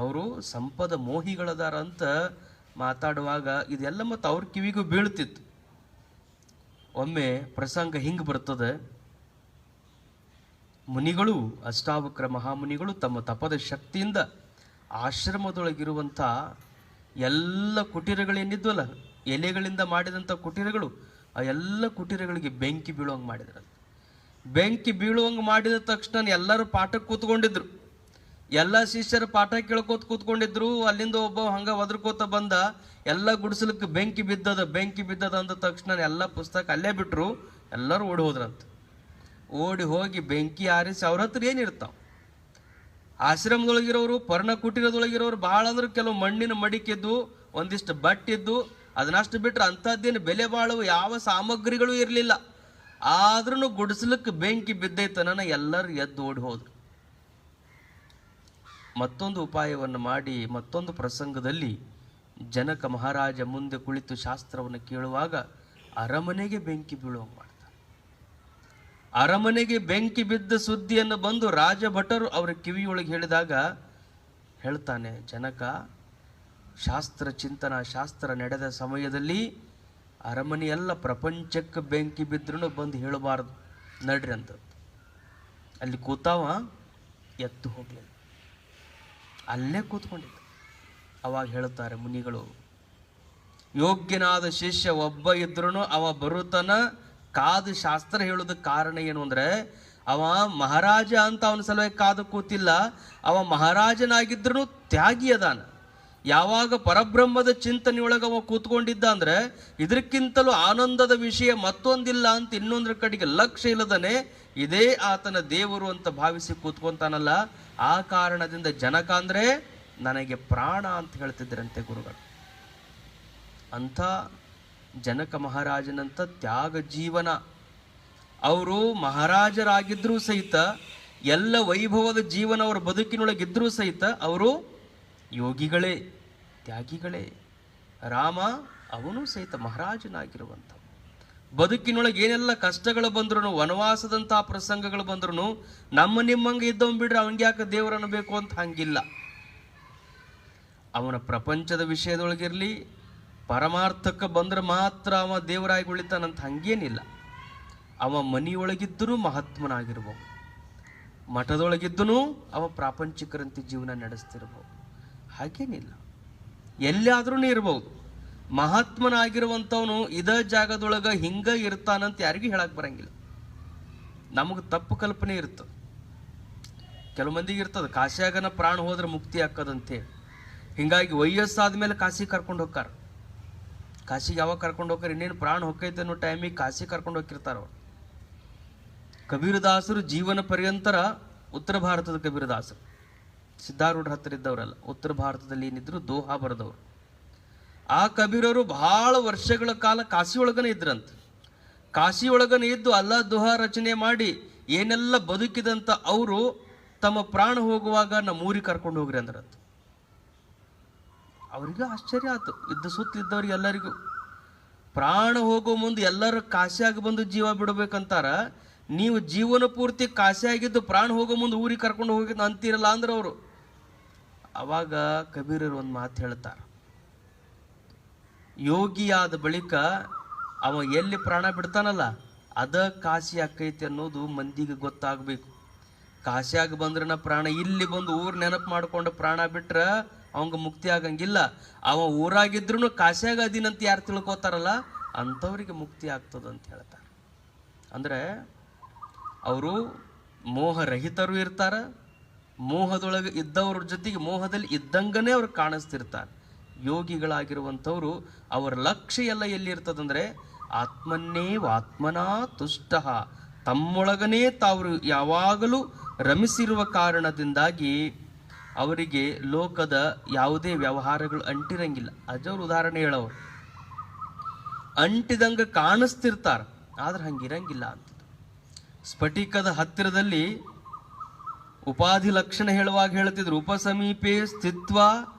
Speaker 1: ಅವರು ಸಂಪದ ಮೋಹಿಗಳದಾರ ಅಂತ ಮಾತಾಡುವಾಗ ಇದೆಲ್ಲ ಮತ್ತು ಅವ್ರ ಕಿವಿಗೂ ಬೀಳ್ತಿತ್ತು. ಒಮ್ಮೆ ಪ್ರಸಂಗ ಹಿಂಗೆ ಬರ್ತದೆ. ಮುನಿಗಳು, ಅಷ್ಟಾವಕ್ರ ಮಹಾಮುನಿಗಳು ತಮ್ಮ ತಪದ ಶಕ್ತಿಯಿಂದ ಆಶ್ರಮದೊಳಗಿರುವಂಥ ಎಲ್ಲ ಕುಟೀರಗಳೇನಿದ್ವಲ್ಲ, ಎಲೆಗಳಿಂದ ಮಾಡಿದಂಥ ಕುಟೀರಗಳು, ಆ ಎಲ್ಲ ಕುಟೀರಗಳಿಗೆ ಬೆಂಕಿ ಬೀಳುವಂಗೆ ಮಾಡಿದ್ರಂತೆ. ಬೆಂಕಿ ಬೀಳುವಂಗೆ ಮಾಡಿದ ತಕ್ಷಣ ಎಲ್ಲರೂ ಪಾಠಕ್ಕೆ ಕೂತ್ಕೊಂಡಿದ್ರು. ಎಲ್ಲ ಶಿಷ್ಯರು ಪಾಠ ಕೇಳ್ಕೋತ ಕೂತ್ಕೊಂಡಿದ್ರು. ಅಲ್ಲಿಂದ ಒಬ್ಬ ಹಂಗ ಒದರ್ಕೋತ ಬಂದ, ಎಲ್ಲ ಗುಡಿಸಲಕ್ಕೆ ಬೆಂಕಿ ಬಿದ್ದದ ಅಂದ ತಕ್ಷಣ ಎಲ್ಲ ಪುಸ್ತಕ ಅಲ್ಲೇ ಬಿಟ್ರು. ಎಲ್ಲರೂ ಓಡಿ ಹೋದ್ರಂತ. ಓಡಿ ಹೋಗಿ ಬೆಂಕಿ ಆರಿಸಿ ಅವ್ರ ಹತ್ರ ಏನಿರ್ತಾವ? ಆಶ್ರಮದೊಳಗಿರೋರು, ಪರ್ಣ ಕುಟೀರದೊಳಗಿರೋರು ಭಾಳ ಅಂದ್ರೆ ಕೆಲವು ಮಣ್ಣಿನ ಮಡಿಕಿದ್ದು, ಒಂದಿಷ್ಟು ಬಟ್ಟಿದ್ದು, ಅದನ್ನಷ್ಟು ಬಿಟ್ಟರೆ ಅಂಥದ್ದೇನು ಬೆಲೆ ಬಾಳುವ ಯಾವ ಸಾಮಗ್ರಿಗಳು ಇರಲಿಲ್ಲ. ಆದ್ರೂ ಗುಡಿಸ್ಲಿಕ್ಕೆ ಬೆಂಕಿ ಬಿದ್ದೈತನ ಎಲ್ಲರೂ ಎದ್ದು ಓಡಿ ಹೋದ್ರು. ಮತ್ತೊಂದು ಉಪಾಯವನ್ನು ಮಾಡಿ ಮತ್ತೊಂದು ಪ್ರಸಂಗದಲ್ಲಿ ಜನಕ ಮಹಾರಾಜ ಮುಂದೆ ಕುಳಿತು ಶಾಸ್ತ್ರವನ್ನು ಕೇಳುವಾಗ ಅರಮನೆಗೆ ಬೆಂಕಿ ಬೀಳುವ ಮಾಡ್ತಾರೆ. ಅರಮನೆಗೆ ಬೆಂಕಿ ಬಿದ್ದ ಸುದ್ದಿಯನ್ನು ಬಂದು ರಾಜಭಟರು ಅವರ ಕಿವಿಯೊಳಗೆ ಹೇಳಿದಾಗ ಹೇಳ್ತಾನೆ ಜನಕ, ಶಾಸ್ತ್ರ ಚಿಂತನ ಶಾಸ್ತ್ರ ನಡೆದ ಸಮಯದಲ್ಲಿ ಅರಮನೆಯೆಲ್ಲ ಪ್ರಪಂಚಕ್ಕೆ ಬೆಂಕಿ ಬಿದ್ರೂ ಬಂದು ಹೇಳಬಾರ್ದು ನಡ್ರಿ ಅಂತ. ಅಲ್ಲಿ ಕೂತಾವ ಎತ್ತು ಹೋಗ್ಲಿಲ್ಲ, ಅಲ್ಲೇ ಕೂತ್ಕೊಂಡಿದ್ದ. ಅವಾಗ ಹೇಳ್ತಾರೆ ಮುನಿಗಳು, ಯೋಗ್ಯನಾದ ಶಿಷ್ಯ ಒಬ್ಬ ಇದ್ರೂ ಅವ ಬರುತನ ಕಾದು ಶಾಸ್ತ್ರ ಹೇಳೋದಕ್ಕೆ ಕಾರಣ ಏನು ಅಂದ್ರೆ, ಅವ ಮಹಾರಾಜ ಅಂತ ಅವನ ಸಲುವಾಗಿ ಕಾದು ಕೂತಿಲ್ಲ, ಅವ ಮಹಾರಾಜನಾಗಿದ್ರು ತ್ಯಾಗಿ ಅದಾನ. ಯಾವಾಗ ಪರಬ್ರಹ್ಮದ ಚಿಂತನೆಯೊಳಗೆ ಅವ ಕೂತ್ಕೊಂಡಿದ್ದ ಅಂದ್ರೆ ಇದಕ್ಕಿಂತಲೂ ಆನಂದದ ವಿಷಯ ಮತ್ತೊಂದಿಲ್ಲ ಅಂತ ಇನ್ನೊಂದ್ರ ಕಡೆಗೆ ಲಕ್ಷ್ಯ ಇಲ್ಲದನೆ ಇದೇ ಆತನ ದೇವರು ಅಂತ ಭಾವಿಸಿ ಕೂತ್ಕೊಂತಾನಲ್ಲ, ಆ ಕಾರಣದಿಂದ ಜನಕ ಅಂದ್ರೆ ನನಗೆ ಪ್ರಾಣ ಅಂತ ಹೇಳ್ತಿದ್ರಂತೆ ಗುರುಗಳು. ಅಂಥ ಜನಕ ಮಹಾರಾಜನಂತ ತ್ಯಾಗ ಜೀವನ. ಅವರು ಮಹಾರಾಜರಾಗಿದ್ರೂ ಸಹಿತ, ಎಲ್ಲ ವೈಭವದ ಜೀವನ ಅವರ ಬದುಕಿನೊಳಗಿದ್ರೂ ಸಹಿತ ಅವರು ಯೋಗಿಗಳೇ, ತ್ಯಾಗಿಗಳೇ. ರಾಮ ಅವನು ಸಹಿತ ಮಹಾರಾಜನಾಗಿರುವಂಥ ಬದುಕಿನೊಳಗೆ ಏನೆಲ್ಲ ಕಷ್ಟಗಳು ಬಂದ್ರು, ವನವಾಸದಂತಹ ಪ್ರಸಂಗಗಳು ಬಂದ್ರು, ನಮ್ಮ ನಿಮ್ಮಂಗೆ ಇದ್ದವನ್ ಬಿಡ್ರೆ ಅವನಿಗೆ ಯಾಕೆ ದೇವರನ್ನು ಬೇಕು ಅಂತ ಹಂಗಿಲ್ಲ. ಅವನ ಪ್ರಪಂಚದ ವಿಷಯದೊಳಗಿರಲಿ, ಪರಮಾರ್ಥಕ್ಕೆ ಬಂದ್ರೆ ಮಾತ್ರ ಅವ ದೇವರಾಗಿ ಉಳಿತಾನಂತ ಹಂಗೇನಿಲ್ಲ. ಅವ ಮನೆಯೊಳಗಿದ್ದೂ ಮಹಾತ್ಮನಾಗಿರ್ಬೋದು, ಮಠದೊಳಗಿದ್ದೂ ಅವ ಪ್ರಾಪಂಚಿಕರಂತೆ ಜೀವನ ನಡೆಸ್ತಿರ್ಬೋದು, ಹಾಗೇನಿಲ್ಲ. ಎಲ್ಲಾದ್ರೂ ಇರ್ಬೋದು. ಮಹಾತ್ಮನಾಗಿರುವಂಥವನು ಇದ ಜಾಗದೊಳಗೆ ಹಿಂಗ ಇರ್ತಾನಂತ ಯಾರಿಗೂ ಹೇಳಕ್ ಬರಂಗಿಲ್ಲ. ನಮಗೆ ತಪ್ಪು ಕಲ್ಪನೆ ಇರ್ತದೆ. ಕೆಲವು ಮಂದಿಗೆ ಇರ್ತದೆ ಕಾಶಿಯಾಗನ ಪ್ರಾಣ ಹೋದ್ರೆ ಮುಕ್ತಿ ಹಾಕದಂತೇಳಿ. ಹಿಂಗಾಗಿ ವಯಸ್ಸಾದ ಮೇಲೆ ಕಾಶಿ ಕರ್ಕೊಂಡು ಹೋಗ್ತಾರ. ಕಾಶಿಗೆ ಯಾವಾಗ ಕರ್ಕೊಂಡು ಹೋಗ್ತಾರೆ, ಇನ್ನೇನು ಪ್ರಾಣ ಹೊಕ್ಕೈತೆ ಅನ್ನೋ ಟೈಮಿಗೆ ಕಾಶಿ ಕರ್ಕೊಂಡು ಹೋಗಿರ್ತಾರ ಅವ್ರು. ಕಬೀರದಾಸರು ಜೀವನ ಪರ್ಯಂತರ ಉತ್ತರ ಭಾರತದ ಕಬೀರದಾಸರು, ಸಿದ್ಧಾರೂಢರ ಹತ್ತಿರ ಇದ್ದವರಲ್ಲ, ಉತ್ತರ ಭಾರತದಲ್ಲಿ ಏನಿದ್ರು ದೋಹಾ ಬರೆದವರು. ಆ ಕಬೀರರು ಬಹಳ ವರ್ಷಗಳ ಕಾಲ ಕಾಶಿಯೊಳಗನೆ ಇದ್ರಂತ. ಕಾಶಿಯೊಳಗನೆ ಇದ್ದು ಅಲ್ಲಾ ದೋಹಾ ರಚನೆ ಮಾಡಿ ಏನೆಲ್ಲ ಬದುಕಿದಂತ ಅವರು ತಮ್ಮ ಪ್ರಾಣ ಹೋಗುವಾಗ ನಮ್ಮ ಊರಿಗೆ ಕರ್ಕೊಂಡು ಹೋಗ್ರಿ ಅಂದ್ರಂತ. ಅವರಿಗೂ ಆಶ್ಚರ್ಯ ಆಯ್ತು, ಇದ್ದ ಸುತ್ತಲಿದ್ದವ್ರಿಗೆ ಎಲ್ಲರಿಗೂ. ಪ್ರಾಣ ಹೋಗೋ ಮುಂದೆ ಎಲ್ಲರೂ ಕಾಶಿಯಾಗಿ ಬಂದು ಜೀವ ಬಿಡಬೇಕಂತಾರ, ನೀವು ಜೀವನ ಪೂರ್ತಿ ಕಾಶಿಯಾಗಿದ್ದು ಪ್ರಾಣ ಹೋಗೋ ಮುಂದೆ ಊರಿಗೆ ಕರ್ಕೊಂಡು ಹೋಗಿ ಅಂತೀರಲ್ಲ ಅಂದ್ರೆ ಅವರು. ಅವಾಗ ಕಬೀರರು ಒಂದು ಮಾತು ಹೇಳ್ತಾರೆ, ಯೋಗಿಯಾದ ಬಳಿಕ ಅವ ಎಲ್ಲಿ ಪ್ರಾಣ ಬಿಡ್ತಾನಲ್ಲ ಅದ ಕಾಶಿ ಆಕೈತಿ ಅನ್ನೋದು ಮಂದಿಗೆ ಗೊತ್ತಾಗಬೇಕು. ಕಾಶಿಯಾಗ ಬಂದ್ರನ ಪ್ರಾಣ, ಇಲ್ಲಿ ಬಂದು ಊರ್ ನೆನಪು ಮಾಡ್ಕೊಂಡು ಪ್ರಾಣ ಬಿಟ್ರ ಅವಂಗ ಮುಕ್ತಿ ಆಗಂಗಿಲ್ಲ. ಅವ ಊರಾಗಿದ್ರು ಕಾಶಿಯಾಗ ಅದಿನಂತ ಯಾರು ತಿಳ್ಕೊತಾರಲ್ಲ ಅಂಥವ್ರಿಗೆ ಮುಕ್ತಿ ಆಗ್ತದಂತ ಹೇಳ್ತಾರೆ. ಅಂದ್ರೆ ಅವರು ಮೋಹರಹಿತರು ಇರ್ತಾರ, ಮೋಹದೊಳಗೆ ಇದ್ದವ್ರ ಜೊತೆಗೆ ಮೋಹದಲ್ಲಿ ಇದ್ದಂಗನೇ ಅವ್ರು ಕಾಣಿಸ್ತಿರ್ತಾರೆ. ಯೋಗಿಗಳಾಗಿರುವಂಥವ್ರು ಅವರ ಲಕ್ಷ್ಯ ಎಲ್ಲ ಎಲ್ಲಿರ್ತದಂದ್ರೆ ಆತ್ಮನ್ನೇವಾತ್ಮನಾ ತುಷ್ಟ, ತಮ್ಮೊಳಗನೇ ತಾವು ಯಾವಾಗಲೂ ರಮಿಸಿರುವ ಕಾರಣದಿಂದಾಗಿ ಅವರಿಗೆ ಲೋಕದ ಯಾವುದೇ ವ್ಯವಹಾರಗಳು ಅಂಟಿರಂಗಿಲ್ಲ. ಅಜವ್ರ ಉದಾಹರಣೆ ಹೇಳೋರು, ಅಂಟಿದಂಗ ಕಾಣಿಸ್ತಿರ್ತಾರ ಆದ್ರೆ ಹಂಗಿರಂಗಿಲ್ಲ ಅಂತ. ಸ್ಫಟಿಕದ ಹತ್ತಿರದಲ್ಲಿ ಉಪಾಧಿ ಲಕ್ಷಣ ಹೇಳುವಾಗ ಹೇಳ್ತಿದ್ರು, ಉಪಸಮೀಪೆ ಸ್ಥಿತ್ವ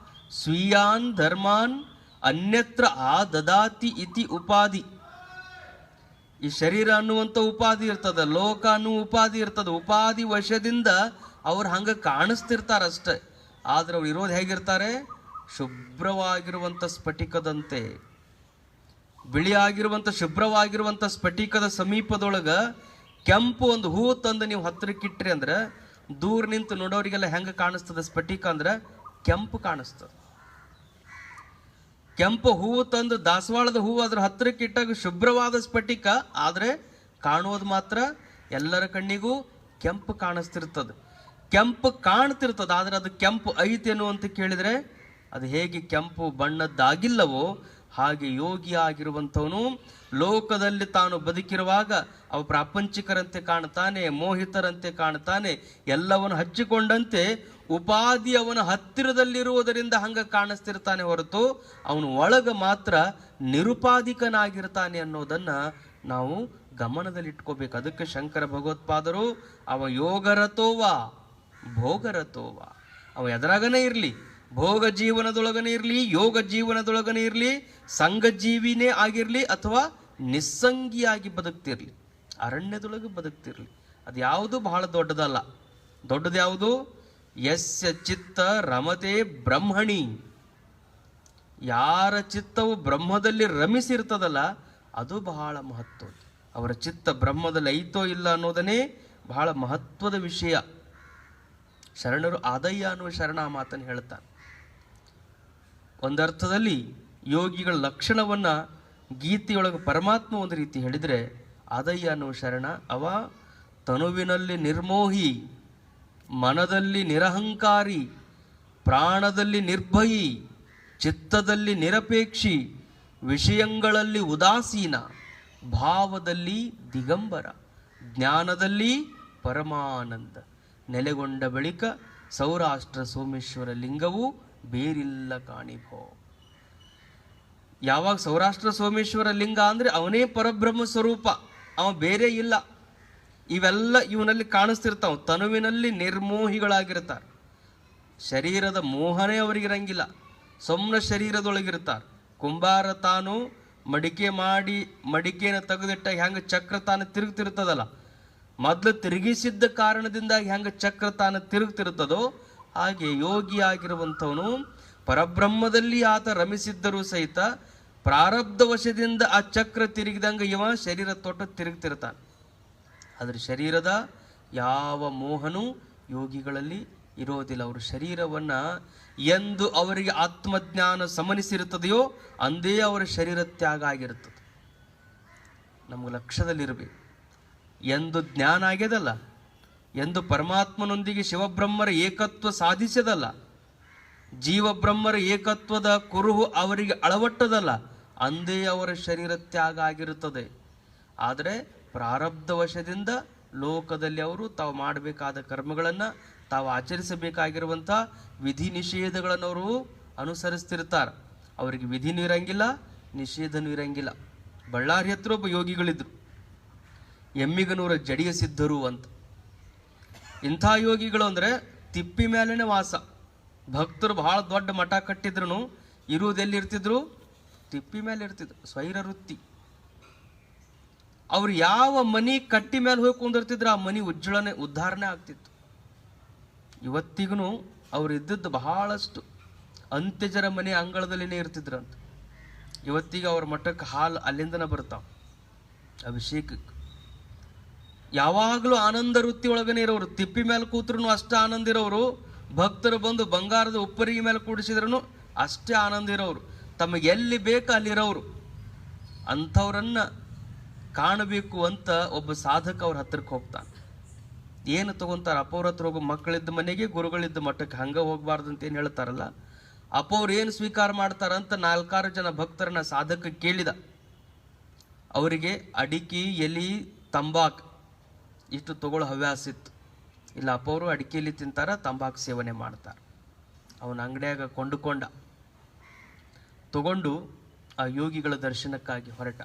Speaker 1: ಸ್ವೀಯಾನ್ ಧರ್ಮಾನ್ ಅನ್ಯತ್ರ ಆ ದದಾತಿ ಇತಿ ಉಪಾಧಿ. ಈ ಶರೀರ ಅನ್ನುವಂಥ ಉಪಾಧಿ ಇರ್ತದ, ಲೋಕ ಅನ್ನುವ ಉಪಾಧಿ ಇರ್ತದ. ಉಪಾಧಿ ವಶದಿಂದ ಅವ್ರು ಹಂಗ ಕಾಣಿಸ್ತಿರ್ತಾರಷ್ಟೆ, ಆದ್ರೆ ಅವ್ರು ಇರೋದು ಹೇಗಿರ್ತಾರೆ? ಶುಭ್ರವಾಗಿರುವಂಥ ಸ್ಫಟಿಕದಂತೆ. ಬಿಳಿಯಾಗಿರುವಂಥ ಶುಭ್ರವಾಗಿರುವಂಥ ಸ್ಫಟಿಕದ ಸಮೀಪದೊಳಗ ಕೆಂಪು ಒಂದು ಹೂ ತಂದು ನೀವು ಹತ್ತಿರಕ್ಕಿಟ್ರಿ ಅಂದ್ರೆ ದೂರ ನಿಂತು ನೋಡೋರಿಗೆಲ್ಲ ಹೆಂಗೆ ಕಾಣಿಸ್ತದೆ ಸ್ಫಟಿಕ ಅಂದ್ರೆ ಕೆಂಪು ಕಾಣಿಸ್ತದೆ. ಕೆಂಪು ಹೂವು ತಂದು ದಾಸವಾಳದ ಹೂವು ಅದ್ರ ಹತ್ತಿರಕ್ಕಿಟ್ಟಾಗ ಶುಭ್ರವಾದ ಸ್ಫಟಿಕ, ಆದ್ರೆ ಕಾಣುವುದು ಮಾತ್ರ ಎಲ್ಲರ ಕಣ್ಣಿಗೂ ಕೆಂಪು ಕಾಣಿಸ್ತಿರ್ತದೆ. ಕೆಂಪು ಕಾಣ್ತಿರ್ತದೆ, ಆದ್ರೆ ಅದು ಕೆಂಪು ಐತೇನು ಅಂತ ಕೇಳಿದ್ರೆ ಅದು ಹೇಗೆ ಕೆಂಪು ಬಣ್ಣದ್ದಾಗಿಲ್ಲವೋ ಹಾಗೆ ಯೋಗಿ ಆಗಿರುವಂಥವನು ಲೋಕದಲ್ಲಿ ತಾನು ಬದುಕಿರುವಾಗ ಅವ ಪ್ರಾಪಂಚಿಕರಂತೆ ಕಾಣ್ತಾನೆ, ಮೋಹಿತರಂತೆ ಕಾಣ್ತಾನೆ, ಎಲ್ಲವನ್ನು ಹಚ್ಚಿಕೊಂಡಂತೆ ಉಪಾಧಿ ಅವನ ಹತ್ತಿರದಲ್ಲಿರುವುದರಿಂದ ಹಂಗ ಕಾಣಿಸ್ತಿರ್ತಾನೆ ಹೊರತು ಅವನು ಒಳಗ ಮಾತ್ರ ನಿರುಪಾಧಿಕನಾಗಿರ್ತಾನೆ ಅನ್ನೋದನ್ನ ನಾವು ಗಮನದಲ್ಲಿಟ್ಕೋಬೇಕು. ಅದಕ್ಕೆ ಶಂಕರ ಭಗವತ್ಪಾದರು ಅವ ಯೋಗರತೋವ ಭೋಗರತೋವ, ಅವ ಎದರಾಗನೇ ಇರಲಿ, ಭೋಗ ಜೀವನದೊಳಗನೇ ಇರಲಿ, ಯೋಗ ಜೀವನದೊಳಗನೇ ಇರಲಿ, ಸಂಘ ಜೀವಿನೇ ಆಗಿರಲಿ ಅಥವಾ ನಿಸ್ಸಂಗಿಯಾಗಿ ಬದುಕ್ತಿರ್ಲಿ, ಅರಣ್ಯದೊಳಗೆ ಬದುಕ್ತಿರ್ಲಿ, ಅದು ಯಾವುದು ಬಹಳ ದೊಡ್ಡದಲ್ಲ. ದೊಡ್ಡದು ಯಾವುದು? ಯಸ್ಯ ಚಿತ್ತ ರಮತೆ ಬ್ರಹ್ಮಣಿ, ಯಾರ ಚಿತ್ತವು ಬ್ರಹ್ಮದಲ್ಲಿ ರಮಿಸಿರ್ತದಲ್ಲ ಅದು ಬಹಳ ಮಹತ್ವ. ಅವರ ಚಿತ್ತ ಬ್ರಹ್ಮದಲ್ಲಿ ಐತೋ ಇಲ್ಲ ಅನ್ನೋದನ್ನೇ ಬಹಳ ಮಹತ್ವದ ವಿಷಯ. ಶರಣರು ಆದಯ್ಯ ಅನ್ನುವ ಶರಣ ಆ ಮಾತನ್ನು ಹೇಳ್ತಾನೆ. ಒಂದರ್ಥದಲ್ಲಿ ಯೋಗಿಗಳ ಲಕ್ಷಣವನ್ನ ಗೀತೆಯೊಳಗೆ ಪರಮಾತ್ಮ ಒಂದು ರೀತಿ ಹೇಳಿದರೆ, ಆದಯ್ಯ ಅನ್ನುವ ಶರಣ ಅವ ತನುವಿನಲ್ಲಿ ನಿರ್ಮೋಹಿ, ಮನದಲ್ಲಿ ನಿರಹಂಕಾರಿ, ಪ್ರಾಣದಲ್ಲಿ ನಿರ್ಭಯಿ, ಚಿತ್ತದಲ್ಲಿ ನಿರಪೇಕ್ಷಿ, ವಿಷಯಗಳಲ್ಲಿ ಉದಾಸೀನ, ಭಾವದಲ್ಲಿ ದಿಗಂಬರ, ಜ್ಞಾನದಲ್ಲಿ ಪರಮಾನಂದ, ನೆಲೆಗೊಂಡ ಬಳಿಕ ಸೌರಾಷ್ಟ್ರ ಸೋಮೇಶ್ವರ ಲಿಂಗವು ಬೇರಿಲ್ಲ ಕಾಣಿಭೋ. ಯಾವಾಗ ಸೌರಾಷ್ಟ್ರ ಸೋಮೇಶ್ವರ ಲಿಂಗ ಅಂದರೆ ಅವನೇ ಪರಬ್ರಹ್ಮ ಸ್ವರೂಪ, ಅವ ಬೇರೆ ಇಲ್ಲ. ಇವೆಲ್ಲ ಇವನಲ್ಲಿ ಕಾಣಿಸ್ತಿರ್ತಾವ. ತನುವಿನಲ್ಲಿ ನಿರ್ಮೋಹಿಗಳಾಗಿರ್ತಾರೆ, ಶರೀರದ ಮೋಹನೇ ಅವರಿಗಿರಂಗಿಲ್ಲ, ಸುಮ್ಮನೆ ಶರೀರದೊಳಗಿರ್ತಾರೆ. ಕುಂಬಾರ ತಾನು ಮಡಿಕೆ ಮಾಡಿ ಮಡಿಕೆನ ತೆಗೆದಿಟ್ಟ ಹೆಂಗೆ ಚಕ್ರ ತಾನು ತಿರುಗ್ತಿರ್ತದಲ್ಲ, ಮೊದಲು ತಿರುಗಿಸಿದ್ದ ಕಾರಣದಿಂದಾಗಿ ಹೆಂಗೆ ಚಕ್ರ ತಾನು ತಿರುಗ್ತಿರ್ತದೋ ಹಾಗೆ ಯೋಗಿ ಆಗಿರುವಂಥವನು ಪರಬ್ರಹ್ಮದಲ್ಲಿ ಆತ ರಮಿಸಿದ್ದರೂ ಸಹಿತ ಪ್ರಾರಬ್ಧ ವಶದಿಂದ ಆ ಚಕ್ರ ತಿರುಗಿದಂಗೆ ಇವ ಶರೀರ ತೊಟ್ಟು ತಿರುಗ್ತಿರ್ತಾನೆ. ಆದರೆ ಶರೀರದ ಯಾವ ಮೋಹನೂ ಯೋಗಿಗಳಲ್ಲಿ ಇರೋದಿಲ್ಲ. ಅವರು ಶರೀರವನ್ನ ಎಂದು ಅವರಿಗೆ ಆತ್ಮಜ್ಞಾನ ಸಮನಿಸಿರುತ್ತದೆಯೋ ಅಂದೇ ಅವರ ಶರೀರ ತ್ಯಾಗ ಆಗಿರುತ್ತದೆ. ನಮಗೆ ಲಕ್ಷ್ಯದಲ್ಲಿರಬೇಕು. ಎಂದು ಜ್ಞಾನ ಆಗ್ಯದಲ್ಲ, ಎಂದು ಪರಮಾತ್ಮನೊಂದಿಗೆ ಶಿವಬ್ರಹ್ಮರ ಏಕತ್ವ ಸಾಧಿಸದಲ್ಲ, ಜೀವಬ್ರಹ್ಮರ ಏಕತ್ವದ ಕುರುಹು ಅವರಿಗೆ ಅಳವಟ್ಟದಲ್ಲ, ಅಂದೇ ಅವರ ಶರೀರ ತ್ಯಾಗ ಆಗಿರುತ್ತದೆ. ಆದರೆ ಪ್ರಾರಬ್ಧ ವಶದಿಂದ ಲೋಕದಲ್ಲಿ ಅವರು ತಾವು ಮಾಡಬೇಕಾದ ಕರ್ಮಗಳನ್ನು, ತಾವು ಆಚರಿಸಬೇಕಾಗಿರುವಂಥ ವಿಧಿ ನಿಷೇಧಗಳನ್ನು ಅವರು ಅನುಸರಿಸ್ತಿರ್ತಾರೆ. ಅವರಿಗೆ ವಿಧಿನೂ ಇರಂಗಿಲ್ಲ, ನಿಷೇಧನೂ ಇರಂಗಿಲ್ಲ. ಬಳ್ಳಾರಿ ಹತ್ರ ಒಬ್ಬ ಯೋಗಿಗಳಿದ್ರು, ಎಮ್ಮಿಗನೂರ ಜಡಿಯ ಸಿದ್ಧರು ಅಂತ. ಇಂಥ ಯೋಗಿಗಳು ಅಂದರೆ ತಿಪ್ಪಿ ಮೇಲೇನೆ ವಾಸ. ಭಕ್ತರು ಬಹಳ ದೊಡ್ಡ ಮಠ ಕಟ್ಟಿದ್ರು ಇರುವುದೆಲ್ಲಿ ಇರ್ತಿದ್ರು? ತಿಪ್ಪಿ ಮೇಲೆ ಇರ್ತಿದ್ರು. ಸ್ವೈರ ವೃತ್ತಿ. ಅವ್ರು ಯಾವ ಮನಿ ಕಟ್ಟಿ ಮೇಲೆ ಹೋಗಿ ಕುಂದಿರ್ತಿದ್ರು ಆ ಮನಿ ಉದ್ಧಾರಣೆ ಆಗ್ತಿತ್ತು. ಇವತ್ತಿಗೂ ಅವ್ರು ಇದ್ದದ್ದು ಬಹಳಷ್ಟು ಅಂತ್ಯಜರ ಮನೆ ಅಂಗಳದಲ್ಲಿನೇ ಇರ್ತಿದ್ರಂತ. ಇವತ್ತಿಗೆ ಅವ್ರ ಮಠಕ್ಕೆ ಹಾಲು ಅಲ್ಲಿಂದನೇ ಬರ್ತಾವ ಅಭಿಷೇಕಕ್ಕೆ. ಯಾವಾಗಲೂ ಆನಂದ ವೃತ್ತಿ ಒಳಗನೆ ಇರೋರು. ತಿಪ್ಪಿ ಮೇಲೆ ಕೂತ್ರು ಅಷ್ಟೇ ಆನಂದ ಇರೋರು. ಭಕ್ತರು ಬಂದು ಬಂಗಾರದ ಉಪ್ಪರಿಗೆ ಮೇಲೆ ಕೂಡಿಸಿದ್ರು ಅಷ್ಟೇ ಆನಂದ ಇರೋರು. ತಮಗೆ ಎಲ್ಲಿ ಬೇಕು ಅಲ್ಲಿರೋರು. ಅಂಥವ್ರನ್ನ ಕಾಣಬೇಕು ಅಂತ ಒಬ್ಬ ಸಾಧಕ ಅವ್ರ ಹತ್ರಕ್ಕೆ ಹೋಗ್ತಾನೆ. ಏನು ತಗೊಂತಾರೆ? ಅಪ್ಪವ್ರ ಹತ್ರ ಹೋಗೋ ಮಕ್ಕಳಿದ್ದ ಮನೆಗೆ ಗುರುಗಳಿದ್ದ ಮಠಕ್ಕೆ ಹಂಗೆ ಹೋಗ್ಬಾರ್ದು ಅಂತ ಏನು ಹೇಳ್ತಾರಲ್ಲ, ಅಪ್ಪವ್ರು ಏನು ಸ್ವೀಕಾರ ಮಾಡ್ತಾರಂತ 4-6 ಜನ ಭಕ್ತರನ್ನ ಸಾಧಕ ಕೇಳಿದ. ಅವರಿಗೆ ಅಡಿಕೆ, ಎಲಿ, ತಂಬಾಕು ಇಷ್ಟು ತಗೊಳ್ಳೋ ಹವ್ಯಾಸ ಇತ್ತು. ಇಲ್ಲ, ಅಪ್ಪವರು ಅಡಿಕೆಯಲ್ಲಿ ತಿಂತಾರ, ತಂಬಾಕು ಸೇವನೆ ಮಾಡ್ತಾರೆ. ಅವನ ಅಂಗಡಿಯಾಗ ಕೊಂಡುಕೊಂಡ, ತಗೊಂಡು ಆ ಯೋಗಿಗಳ ದರ್ಶನಕ್ಕಾಗಿ ಹೊರಟ.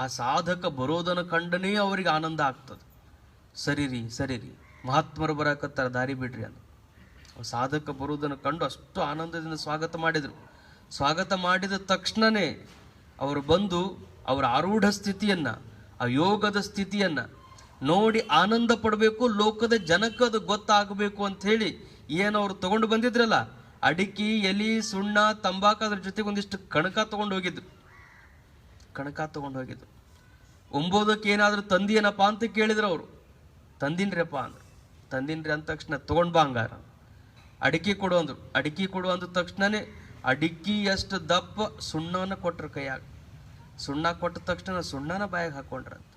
Speaker 1: ಆ ಸಾಧಕ ಬರೋದನ್ನು ಕಂಡನೇ ಅವರಿಗೆ ಆನಂದ ಆಗ್ತದೆ. ಸರಿರಿ ಮಹಾತ್ಮರು ಬರಕತ್ತಾರ, ದಾರಿ ಬಿಡ್ರಿ ಅಂತ. ಸಾಧಕ ಬರುವುದನ್ನು ಕಂಡು ಅಷ್ಟು ಆನಂದದಿಂದ ಸ್ವಾಗತ ಮಾಡಿದರು. ಸ್ವಾಗತ ಮಾಡಿದ ತಕ್ಷಣವೇ ಅವರು ಬಂದು ಅವರ ಆರೂಢ ಸ್ಥಿತಿಯನ್ನು, ಆ ಯೋಗದ ಸ್ಥಿತಿಯನ್ನು ನೋಡಿ ಆನಂದ ಪಡಬೇಕು, ಲೋಕದ ಜನಕ್ಕೆ ಅದು ಗೊತ್ತಾಗಬೇಕು ಅಂಥೇಳಿ ಏನು ಅವರು ತಗೊಂಡು ಬಂದಿದ್ರಲ್ಲ, ಅಡಿಕೆ, ಎಲಿ, ಸುಣ್ಣ, ತಂಬಾಕು, ಅದ್ರ ಜೊತೆಗೆ ಒಂದಿಷ್ಟು ಕಣಕ ತೊಗೊಂಡು ಹೋಗಿದ್ರು. ಒಂಬೋದಕ್ಕೆ ಏನಾದರೂ ತಂದಿಯೇನಪ್ಪ ಅಂತ ಕೇಳಿದ್ರು ಅವರು. ತಂದಿನ್ರಿಯಪ್ಪ ಅಂದರು. ತಂದಿನ್ರಿ ಅಂದ ತಕ್ಷಣ ತೊಗೊಂಡು ಬಾ ಹಂಗಾರ. ಅಡಿಕೆ ಕೊಡು ಅಂದರು. ಅಡಿಕೆ ಕೊಡು ಅಂದ ತಕ್ಷಣವೇ ಅಡಿಕೆ ಎಷ್ಟು ದಪ್ಪ ಸುಣ್ಣನ ಕೊಟ್ಟರು ಕೈಯಾಗ. ಸುಣ್ಣ ಕೊಟ್ಟ ತಕ್ಷಣ ಸುಣ್ಣನ ಬಾಯಾಗ ಹಾಕೊಂಡ್ರಂತ.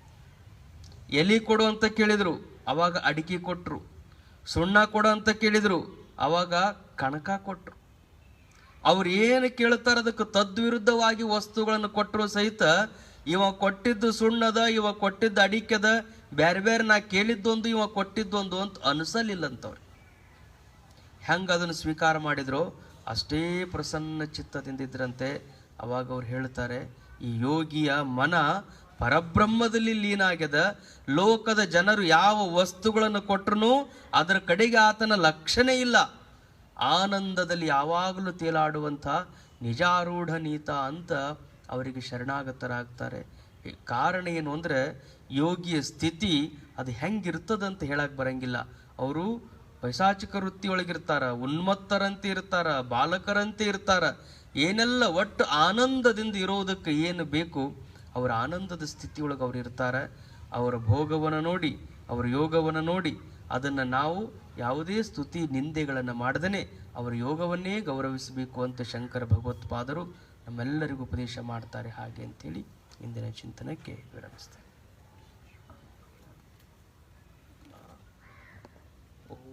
Speaker 1: ಎಲಿ ಕೊಡು ಅಂತ ಕೇಳಿದರು, ಅವಾಗ ಅಡಿಕೆ ಕೊಟ್ಟರು. ಸುಣ್ಣ ಕೊಡು ಅಂತ ಕೇಳಿದರು, ಅವಾಗ ಕಣಕ ಕೊಟ್ಟರು. ಅವ್ರು ಏನು ಕೇಳ್ತಾರ ಅದಕ್ಕೆ ತದ್ವಿರುದ್ಧವಾಗಿ ವಸ್ತುಗಳನ್ನು ಕೊಟ್ಟರು ಸಹಿತ ಇವ ಕೊಟ್ಟಿದ್ದು ಸುಣ್ಣದ, ಇವ ಕೊಟ್ಟಿದ್ದು ಅಡಿಕೆದ, ಬೇರೆ ಬೇರೆ ನಾ ಕೇಳಿದ್ದೊಂದು ಇವ ಕೊಟ್ಟಿದ್ದೊಂದು ಅಂತ ಅನಿಸಲಿಲ್ಲಂತವ್ರು. ಹೆಂಗೆ ಅದನ್ನು ಸ್ವೀಕಾರ ಮಾಡಿದ್ರು ಅಷ್ಟೇ ಪ್ರಸನ್ನ ಚಿತ್ತದಿಂದಿದ್ರಂತೆ. ಅವಾಗ ಅವ್ರು ಹೇಳ್ತಾರೆ, ಈ ಯೋಗಿಯ ಮನ ಪರಬ್ರಹ್ಮದಲ್ಲಿ ಲೀನ ಆಗ್ಯದ. ಲೋಕದ ಜನರು ಯಾವ ವಸ್ತುಗಳನ್ನು ಕೊಟ್ಟರು ಅದರ ಕಡೆಗೆ ಆತನ ಲಕ್ಷಣೇ ಇಲ್ಲ. ಆನಂದದಲ್ಲಿ ಯಾವಾಗಲೂ ತೇಲಾಡುವಂಥ ನಿಜಾರೂಢ ನೀತ ಅಂತ ಅವರಿಗೆ ಶರಣಾಗತರಾಗ್ತಾರೆ. ಕಾರಣ ಏನು ಅಂದರೆ ಯೋಗಿಯ ಸ್ಥಿತಿ ಅದು ಹೆಂಗಿರ್ತದಂತ ಹೇಳಕ್ಕೆ ಬರಂಗಿಲ್ಲ. ಅವರು ಪೈಶಾಚಿಕ ವೃತ್ತಿಯೊಳಗಿರ್ತಾರ, ಉನ್ಮತ್ತರಂತೆ ಇರ್ತಾರ, ಬಾಲಕರಂತೆ ಇರ್ತಾರ. ಏನೆಲ್ಲ ಒಟ್ಟು ಆನಂದದಿಂದ ಇರೋದಕ್ಕೆ ಏನು ಬೇಕು ಅವರ ಆನಂದದ ಸ್ಥಿತಿಯೊಳಗೆ ಅವ್ರು ಇರ್ತಾರೆ. ಅವರ ಭೋಗವನ್ನು ನೋಡಿ, ಅವರ ಯೋಗವನ್ನು ನೋಡಿ ಅದನ್ನು ನಾವು ಯಾವುದೇ ಸ್ತುತಿ ನಿಂದೆಗಳನ್ನು ಮಾಡದೇ ಅವರ ಯೋಗವನ್ನೇ ಗೌರವಿಸಬೇಕು ಅಂತ ಶಂಕರ ಭಗವತ್ಪಾದರು ನಮ್ಮೆಲ್ಲರಿಗೂ ಉಪದೇಶ ಮಾಡ್ತಾರೆ. ಹಾಗೆ ಅಂತೇಳಿ ಇಂದಿನ ಚಿಂತನಕ್ಕೆ ವಿರಮಿಸ್ತೇನೆ.